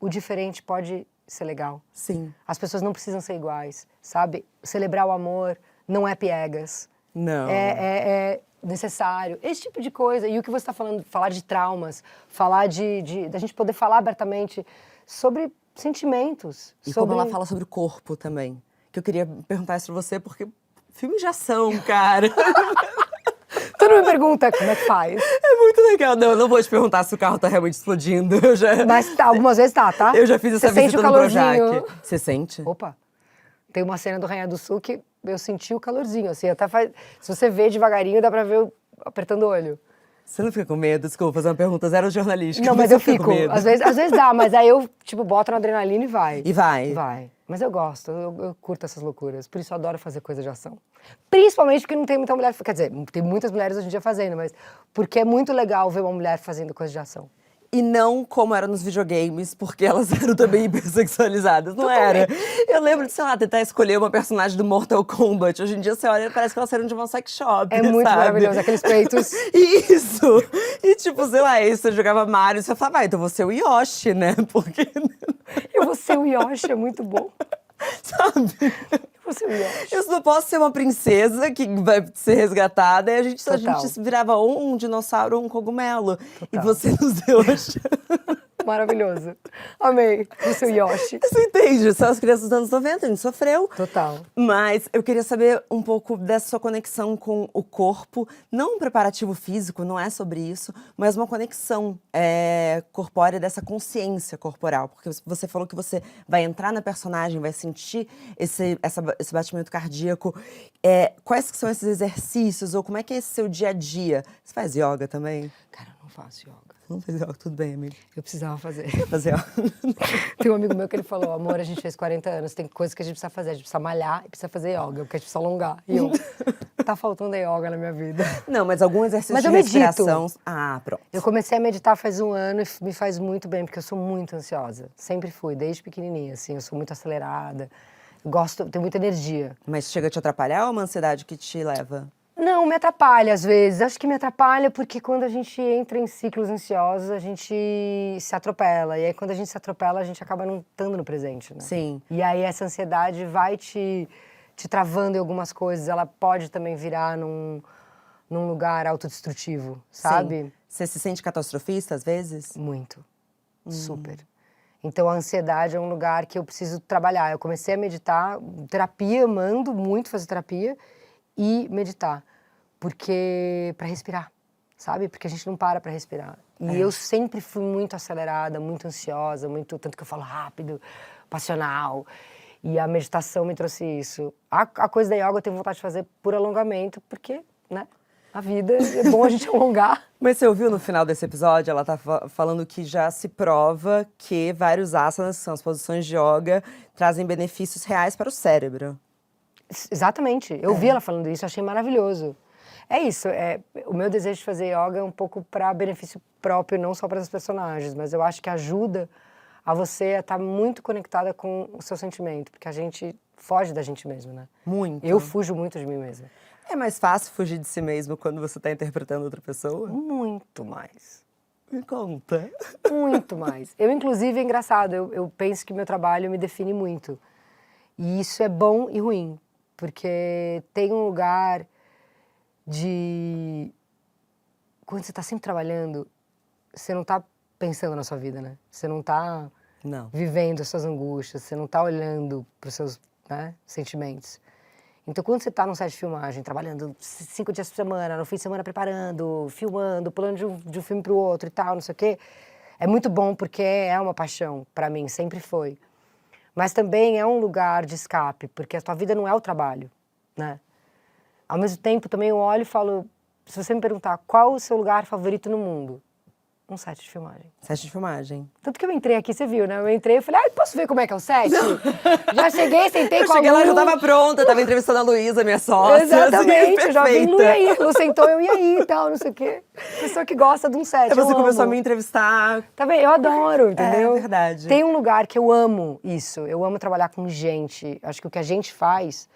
o diferente pode ser legal. Sim. As pessoas não precisam ser iguais, sabe? Celebrar o amor não é piegas. Não. É necessário. Esse tipo de coisa. E o que você está falando, falar de traumas, falar da gente poder falar abertamente sobre sentimentos. E como ela fala sobre o corpo também. Que eu queria perguntar isso pra você, porque filme de ação, cara. Tu não me pergunta como é que faz. É muito legal. Não, eu não vou te perguntar se o carro tá realmente explodindo. Mas algumas vezes tá? Eu já fiz essa Você sente visita o no calorzinho. Projac. Você sente? Opa. Tem uma cena do Rainha do Sul que eu senti o calorzinho, assim, até se você vê devagarinho, dá pra ver eu apertando o olho. Você não fica com medo? Desculpa, fazer uma pergunta zero jornalística. Não, mas você eu fica com fico. medo? Às vezes dá, mas aí eu, tipo, boto na adrenalina e vai. E vai? Vai. Mas eu gosto, eu curto essas loucuras. Por isso eu adoro fazer coisa de ação. Principalmente porque não tem muita mulher... Quer dizer, tem muitas mulheres hoje em dia fazendo, mas... Porque é muito legal ver uma mulher fazendo coisa de ação. E não como era nos videogames, porque elas eram também hipersexualizadas, não era? Eu lembro de, sei lá, tentar escolher uma personagem do Mortal Kombat. Hoje em dia, você olha e parece que elas saíram de uma sex shop, É muito sabe? maravilhoso, aqueles peitos. Isso! E tipo, sei lá, aí você jogava Mario, você falava, então você é o Yoshi, né? Porque... Eu vou ser o Yoshi, é muito bom. Sabe? Eu vou ser o Yoshi. Eu não posso ser uma princesa que vai ser resgatada, e a gente virava ou um dinossauro ou um cogumelo. Total. E você nos deu a chance. Maravilhoso. Amei. Vou ser o Yoshi. Você entende? São as crianças dos anos 90, a gente sofreu. Total. Mas eu queria saber um pouco dessa sua conexão com o corpo. Não um preparativo físico, não é sobre isso, mas uma conexão corpórea, dessa consciência corporal. Porque você falou que você vai entrar na personagem, vai sentir esse batimento cardíaco. Quais que são esses exercícios? Ou como é que é esse seu dia a dia? Você faz yoga também? Cara, eu não faço yoga. Não faz yoga, tudo bem, amigo. Eu precisava fazer. Fazer yoga. Tem um amigo meu que ele falou, amor, a gente fez 40 anos, tem coisas que a gente precisa fazer. A gente precisa malhar e precisa fazer yoga, porque a gente precisa alongar. E eu, tá faltando yoga na minha vida. Não, mas algum exercício Mas de eu medito. respiração... Ah, pronto. Eu comecei a meditar faz um ano e me faz muito bem, porque eu sou muito ansiosa. Sempre fui, desde pequenininha, assim. Eu sou muito acelerada, tenho muita energia. Mas chega a te atrapalhar ou é uma ansiedade que te leva? Não, me atrapalha às vezes. Acho que me atrapalha porque quando a gente entra em ciclos ansiosos, a gente se atropela. E aí quando a gente se atropela, a gente acaba não estando no presente, né? Sim. E aí essa ansiedade vai te travando em algumas coisas. Ela pode também virar num lugar autodestrutivo, sabe? Sim. Você se sente catastrofista às vezes? Muito. Super. Então a ansiedade é um lugar que eu preciso trabalhar. Eu comecei a meditar, terapia, mando muito fazer terapia e meditar. Porque para respirar, sabe? Porque a gente não para respirar. E eu sempre fui muito acelerada, muito ansiosa, tanto que eu falo rápido, passional. E a meditação me trouxe isso. A coisa da yoga eu tenho vontade de fazer por alongamento, porque, né? A vida é bom a gente alongar. Mas você ouviu no final desse episódio, ela tá falando que já se prova que vários asanas, que são as posições de yoga, trazem benefícios reais para o cérebro. Exatamente. Eu vi ela falando isso, achei maravilhoso. É isso, o meu desejo de fazer yoga é um pouco para benefício próprio, não só para as personagens, mas eu acho que ajuda a você a estar muito conectada com o seu sentimento, porque a gente foge da gente mesmo, né? Muito. Eu fujo muito de mim mesma. É mais fácil fugir de si mesmo quando você está interpretando outra pessoa? Muito mais. Me conta. Muito mais. Eu, inclusive, é engraçado, eu penso que meu trabalho me define muito. E isso é bom e ruim, porque tem um lugar de... Quando você está sempre trabalhando, você não está pensando na sua vida, né? Você não está vivendo as suas angústias, você não está olhando para os seus sentimentos. Então, quando você está num set de filmagem, trabalhando 5 dias por semana, no fim de semana preparando, filmando, pulando de um filme para o outro e tal, não sei o quê, é muito bom porque é uma paixão para mim, sempre foi. Mas também é um lugar de escape, porque a tua vida não é o trabalho, né? Ao mesmo tempo, também eu olho e falo, se você me perguntar qual o seu lugar favorito no mundo, um set de filmagem. Set de filmagem. Tanto que eu entrei aqui, você viu, né? Eu entrei e falei, posso ver como é que é o set? Já cheguei, sentei com a Lu. Eu cheguei lá, já tava pronta, tava entrevistando a Luísa, minha sócia. Exatamente, assim, eu já vim, Lu ia aí. Lu sentou, eu ia aí e tal, não sei o quê. Pessoa que gosta de um set, Aí você começou a amo. me entrevistar. Tá vendo? Eu adoro, entendeu? É verdade. Tem um lugar que eu amo isso. Eu amo trabalhar com gente. Acho que o que a gente faz,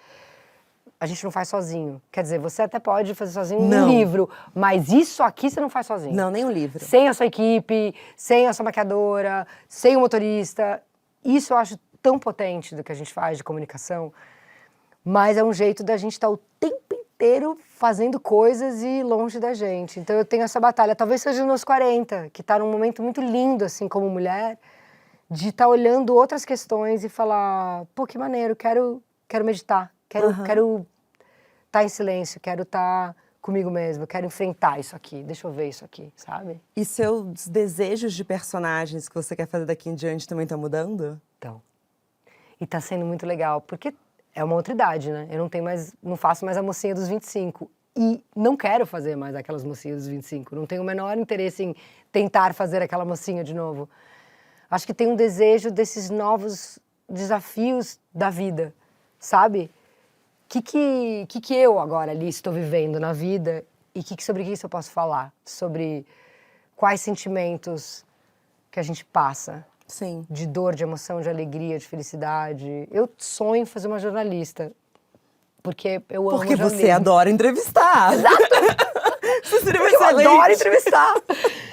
a gente não faz sozinho. Quer dizer, você até pode fazer sozinho um livro, mas isso aqui você não faz sozinho. Não, nem um livro. Sem a sua equipe, sem a sua maquiadora, sem o motorista. Isso eu acho tão potente do que a gente faz de comunicação, mas é um jeito da gente estar o tempo inteiro fazendo coisas e longe da gente. Então eu tenho essa batalha, talvez seja nos 40, que está num momento muito lindo, assim, como mulher, de estar olhando outras questões e falar, pô, que maneiro, quero meditar, quero estar em silêncio, quero estar comigo mesma, quero enfrentar isso aqui, deixa eu ver isso aqui, sabe? E seus desejos de personagens que você quer fazer daqui em diante também estão mudando? Então, e tá sendo muito legal, porque é uma outra idade, né? Eu não faço mais a mocinha dos 25. E não quero fazer mais aquelas mocinhas dos 25. Não tenho o menor interesse em tentar fazer aquela mocinha de novo. Acho que tem um desejo desses novos desafios da vida, sabe? O que eu agora ali estou vivendo na vida e sobre isso eu posso falar? Sobre quais sentimentos que a gente passa. Sim. De dor, de emoção, de alegria, de felicidade. Eu sonho em fazer uma jornalista. Porque eu amo Porque jornalismo. você adora entrevistar. Exato. Você seria Porque eu excelente. adoro entrevistar.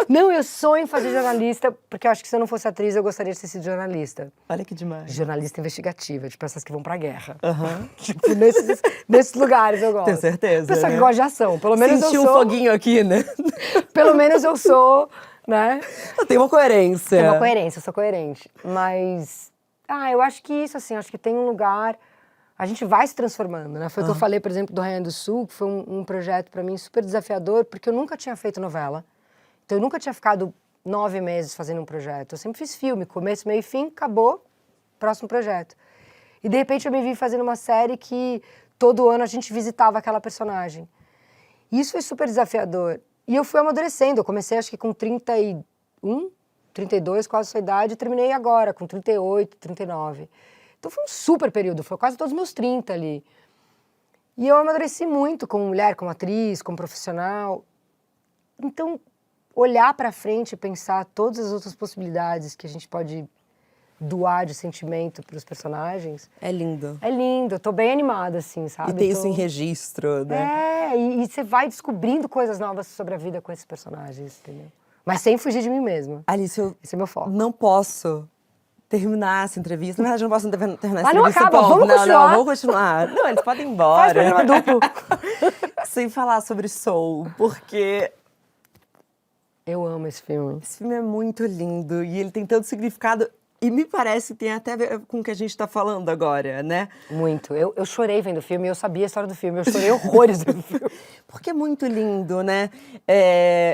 Não, eu sonho em fazer jornalista, porque eu acho que se eu não fosse atriz, eu gostaria de ter sido jornalista. Olha que demais. Jornalista investigativa, tipo essas que vão pra guerra. Aham. Tipo, nesses lugares eu gosto. Tenho certeza, Pessoa né? que gosta de ação. Pelo menos Senti eu um sou... foguinho aqui, né? Pelo menos eu sou, né? Tem uma coerência. Tem uma coerência, eu sou coerente. Mas, eu acho que isso, assim, acho que tem um lugar... A gente vai se transformando, né? Foi o que eu falei, por exemplo, do Rainha do Sul, que foi um projeto para mim super desafiador, porque eu nunca tinha feito novela. Então eu nunca tinha ficado 9 meses fazendo um projeto. Eu sempre fiz filme, começo, meio e fim, acabou, próximo projeto. E de repente eu me vi fazendo uma série que todo ano a gente visitava aquela personagem. E isso foi super desafiador. E eu fui amadurecendo, eu comecei acho que com 31, 32, quase a sua idade, e terminei agora, com 38, 39. Então foi um super período, foi quase todos os meus 30 ali. E eu amadureci muito como mulher, como atriz, como profissional. Então, olhar para frente e pensar todas as outras possibilidades que a gente pode doar de sentimento para os personagens... É lindo. É lindo, eu tô bem animada, assim, sabe? E tem isso em registro, né? E você vai descobrindo coisas novas sobre a vida com esses personagens, entendeu? Mas sem fugir de mim mesma. Alice, eu Esse é meu foco. não posso terminar essa entrevista. Na verdade, eu não posso terminar essa Ah, não entrevista. acaba, vamos continuar. Não, vamos continuar. Não, eles podem ir embora. Faz programa duplo. Sem falar sobre Soul, porque Eu amo esse filme. esse filme é muito lindo e ele tem tanto significado. E me parece que tem até a ver com o que a gente tá falando agora, né? Muito. Eu chorei vendo o filme, eu sabia a história do filme, eu chorei horrores vendo o filme. Porque é muito lindo, né?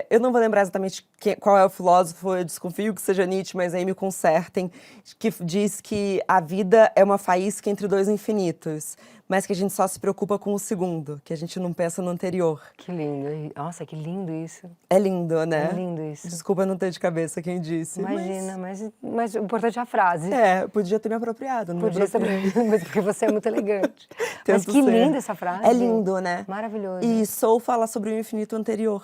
Eu não vou lembrar exatamente qual é o filósofo, eu desconfio que seja Nietzsche, mas aí me consertem, que diz que a vida é uma faísca entre dois infinitos, mas que a gente só se preocupa com o segundo, que a gente não pensa no anterior. Que lindo. Nossa, que lindo isso. É lindo, né? É lindo isso. Desculpa não ter de cabeça quem disse. Imagina, mas o importante é a frase. Podia ter me apropriado. Não Podia me ser, apropriei. mas porque você é muito elegante. Mas Tento que ser. linda essa frase. É lindo, né? Maravilhoso. E Soul fala sobre o infinito anterior,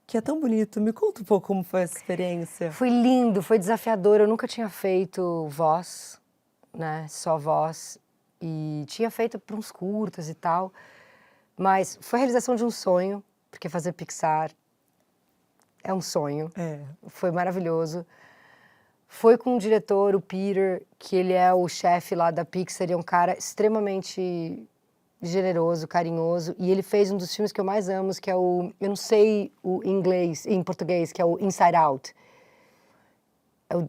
que é tão bonito. Me conta um pouco como foi essa experiência. Foi lindo, foi desafiador. Eu nunca tinha feito voz, né? Só voz. E tinha feito para uns curtas e tal. Mas foi a realização de um sonho, porque fazer Pixar é um sonho. Foi maravilhoso. Foi com o diretor, o Peter, que ele é o chefe lá da Pixar, e é um cara extremamente generoso, carinhoso, e ele fez um dos filmes que eu mais amo, que é o, eu não sei o inglês, em português, que é o Inside Out. É o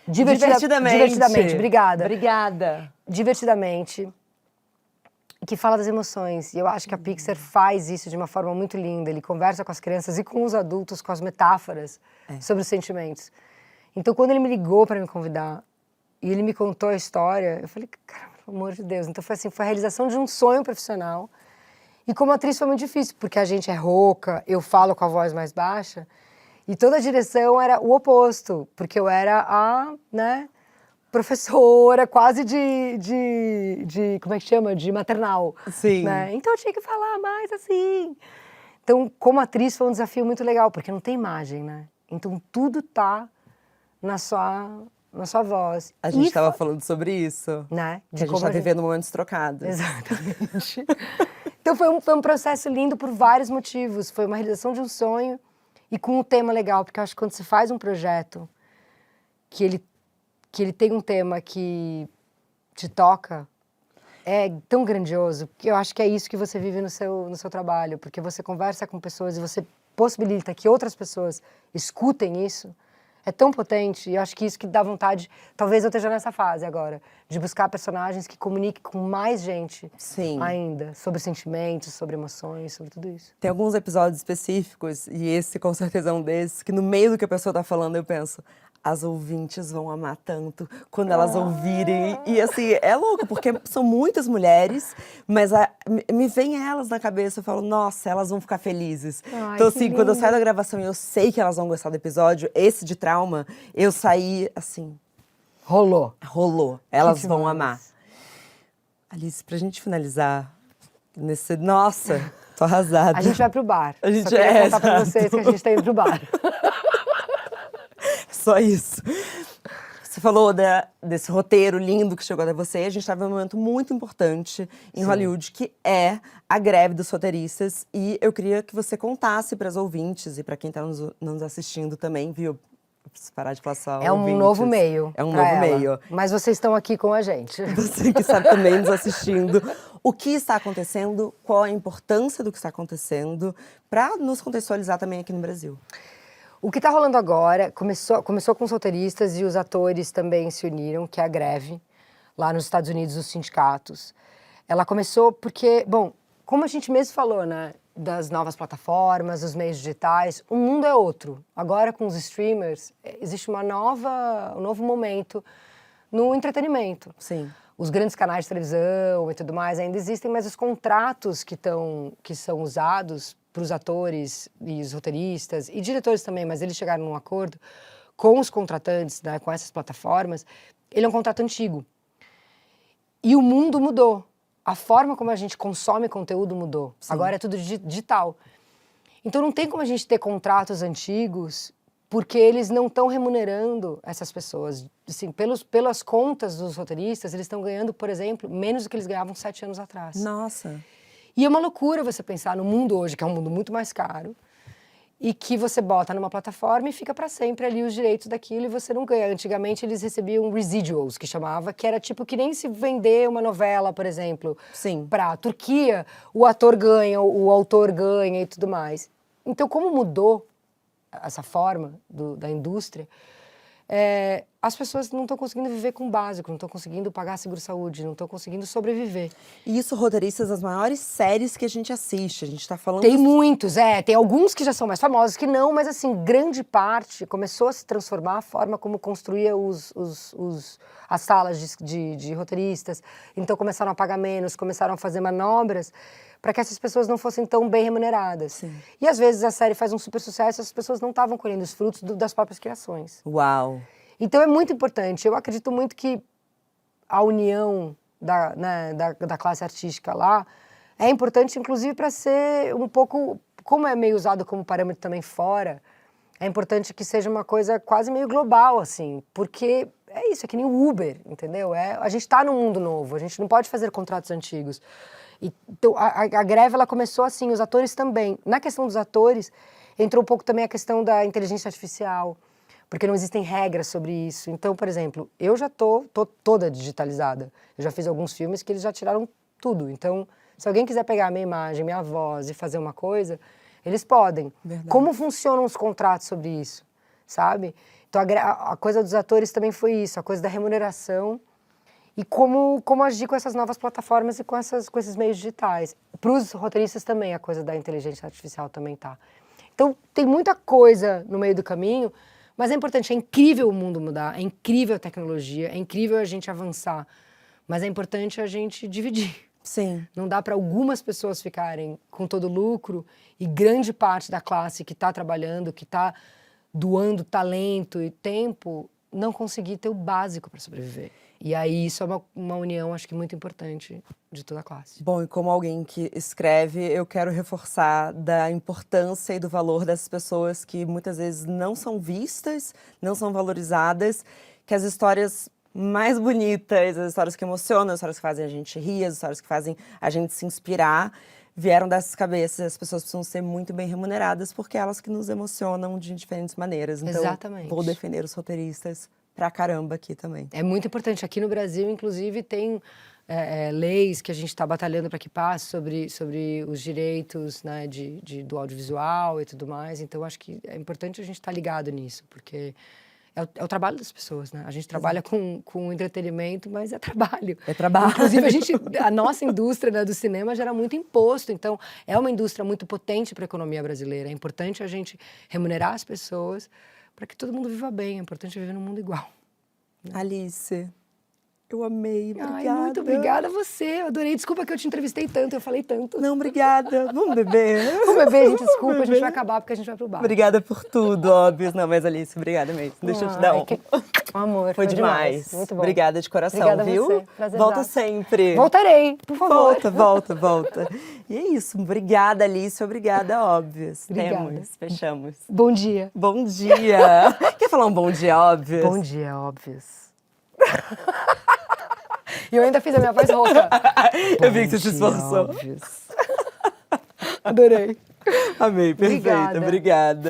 Divertidamente, obrigada. Obrigada. Divertidamente, que fala das emoções. E eu acho que a Pixar faz isso de uma forma muito linda. Ele conversa com as crianças e com os adultos, com as metáforas sobre os sentimentos. Então, quando ele me ligou para me convidar e ele me contou a história, eu falei, cara, pelo amor de Deus. Então, foi assim, foi a realização de um sonho profissional. E como atriz foi muito difícil, porque a gente é rouca, eu falo com a voz mais baixa, e toda a direção era o oposto, porque eu era a, né, professora quase de como é que chama? De maternal. Sim. Né? Então eu tinha que falar mais assim. Então, como atriz, foi um desafio muito legal, porque não tem imagem, né? Então tudo tá na sua voz. A gente estava falando sobre isso. Né? Que a gente está vivendo momentos trocados. Exatamente. Então foi um processo lindo por vários motivos. Foi uma realização de um sonho e com um tema legal, porque eu acho que quando você faz um projeto que ele tem um tema que te toca, é tão grandioso, que eu acho que é isso que você vive no seu trabalho, porque você conversa com pessoas e você possibilita que outras pessoas escutem isso. É tão potente, e eu acho que isso que dá vontade, talvez eu esteja nessa fase agora, de buscar personagens que comuniquem com mais gente ainda, sobre sentimentos, sobre emoções, sobre tudo isso. Tem alguns episódios específicos, e esse com certeza é um desses, que no meio do que a pessoa tá falando eu penso, as ouvintes vão amar tanto quando elas ouvirem. E assim, é louco, porque são muitas mulheres, mas me vem elas na cabeça, eu falo, nossa, elas vão ficar felizes. Ai, Então que assim, quando eu saio lindo. da gravação e eu sei que elas vão gostar do episódio, esse de trauma, eu saí assim, Rolou. rolou, elas Que vão demais. amar. Alice, pra gente finalizar, nossa, tô arrasada. A gente vai pro bar. A gente Só queria contar pra exato. vocês que a gente tá indo pro bar. Só isso. Você falou desse roteiro lindo que chegou até você. A gente está vivendo um momento muito importante em Hollywood, que é a greve dos roteiristas. E eu queria que você contasse para as ouvintes e para quem está nos assistindo também, viu? Eu preciso parar de falar só É um ouvintes. novo meio. É um pra novo ela. meio. Mas vocês estão aqui com a gente. Você que está também nos assistindo. O que está acontecendo? Qual a importância do que está acontecendo? Para nos contextualizar também aqui no Brasil. O que está rolando agora, começou com os roteiristas e os atores também se uniram, que é a greve, lá nos Estados Unidos, os sindicatos. Ela começou porque, bom, como a gente mesmo falou, né, das novas plataformas, dos meios digitais, o mundo é outro. Agora, com os streamers, existe um novo momento no entretenimento. Sim. Os grandes canais de televisão e tudo mais ainda existem, mas os contratos que são usados para os atores e os roteiristas e diretores também, mas eles chegaram num acordo com os contratantes, né, com essas plataformas, ele é um contrato antigo. E o mundo mudou. A forma como a gente consome conteúdo mudou. Sim. Agora é tudo digital. Então não tem como a gente ter contratos antigos porque eles não estão remunerando essas pessoas. Assim, pelas contas dos roteiristas, eles estão ganhando, por exemplo, menos do que eles ganhavam 7 anos atrás. Nossa. E é uma loucura você pensar no mundo hoje, que é um mundo muito mais caro, e que você bota numa plataforma e fica para sempre ali os direitos daquilo e você não ganha. Antigamente eles recebiam residuals, que chamava, que era tipo que nem se vender uma novela, por exemplo, para a Turquia, o ator ganha, o autor ganha e tudo mais. Então, como mudou essa forma da indústria, as pessoas não estão conseguindo viver com o básico, não estão conseguindo pagar seguro-saúde, não estão conseguindo sobreviver. E isso, roteiristas das maiores séries que a gente assiste, a gente tá falando... Tem muitos, tem alguns que já são mais famosos que não, mas assim, grande parte começou a se transformar a forma como construía as salas de roteiristas, então começaram a pagar menos, começaram a fazer manobras para que essas pessoas não fossem tão bem remuneradas. Sim. E às vezes a série faz um super sucesso e as pessoas não estavam colhendo os frutos das próprias criações. Uau! Então é muito importante, eu acredito muito que a união da classe artística lá é importante, inclusive, para ser um pouco, como é meio usado como parâmetro também fora, é importante que seja uma coisa quase meio global, assim, porque é isso, é que nem o Uber, entendeu? A gente está num mundo novo, a gente não pode fazer contratos antigos. Então, a greve, ela começou assim, os atores também. Na questão dos atores, entrou um pouco também a questão da inteligência artificial, porque não existem regras sobre isso. Então, por exemplo, eu já tô toda digitalizada. Eu já fiz alguns filmes que eles já tiraram tudo. Então, se alguém quiser pegar a minha imagem, minha voz e fazer uma coisa, eles podem. Verdade. Como funcionam os contratos sobre isso, sabe? Então, a coisa dos atores também foi isso, a coisa da remuneração e como agir com essas novas plataformas e com esses meios digitais. Para os roteiristas também, a coisa da inteligência artificial também tá. Então, tem muita coisa no meio do caminho, mas é importante, é incrível o mundo mudar, é incrível a tecnologia, é incrível a gente avançar, mas é importante a gente dividir. Sim. Não dá para algumas pessoas ficarem com todo o lucro e grande parte da classe que está trabalhando, que está doando talento e tempo, não conseguir ter o básico para sobreviver. E aí isso é uma união, acho que muito importante de toda a classe. Bom, e como alguém que escreve, eu quero reforçar da importância e do valor dessas pessoas que muitas vezes não são vistas, não são valorizadas, que as histórias mais bonitas, as histórias que emocionam, as histórias que fazem a gente rir, as histórias que fazem a gente se inspirar, vieram dessas cabeças. As pessoas precisam ser muito bem remuneradas porque é elas que nos emocionam de diferentes maneiras. Então, Exatamente. Vou defender os roteiristas pra caramba aqui também. É muito importante. Aqui no Brasil, inclusive, tem leis que a gente está batalhando para que passe sobre os direitos, né, do audiovisual e tudo mais. Então, acho que é importante a gente estar ligado nisso, porque é o trabalho das pessoas, né? A gente trabalha com entretenimento, mas é trabalho. É trabalho. Inclusive, a nossa indústria, né, do cinema gera muito imposto. Então, é uma indústria muito potente para a economia brasileira. É importante a gente remunerar as pessoas, para que todo mundo viva bem. É importante viver num mundo igual. Alice, eu amei, obrigada. Ai, muito obrigada a você. Eu adorei. Desculpa que eu te entrevistei tanto, eu falei tanto. Não, obrigada. Vamos beber? Vamos beber, gente, desculpa, a gente vai acabar porque a gente vai pro bar. Obrigada por tudo, óbvio. Não, mas Alice, obrigada mesmo. Deixa eu te dar um. Amor, Foi demais. Muito bom. Obrigada de coração, Obrigada a viu? você. Prazerzaço. Volta sempre. Voltarei, por favor. Volta. E é isso. Obrigada, Alice. Obrigada, óbvio. Obrigada. Temos, fechamos. Bom dia. Bom dia. Quer falar um bom dia, óbvio? Bom dia, óbvios. E eu ainda fiz a minha voz rouca. Eu vi que você se esforçou. Óbvios. Adorei. Amei, perfeita. Obrigada.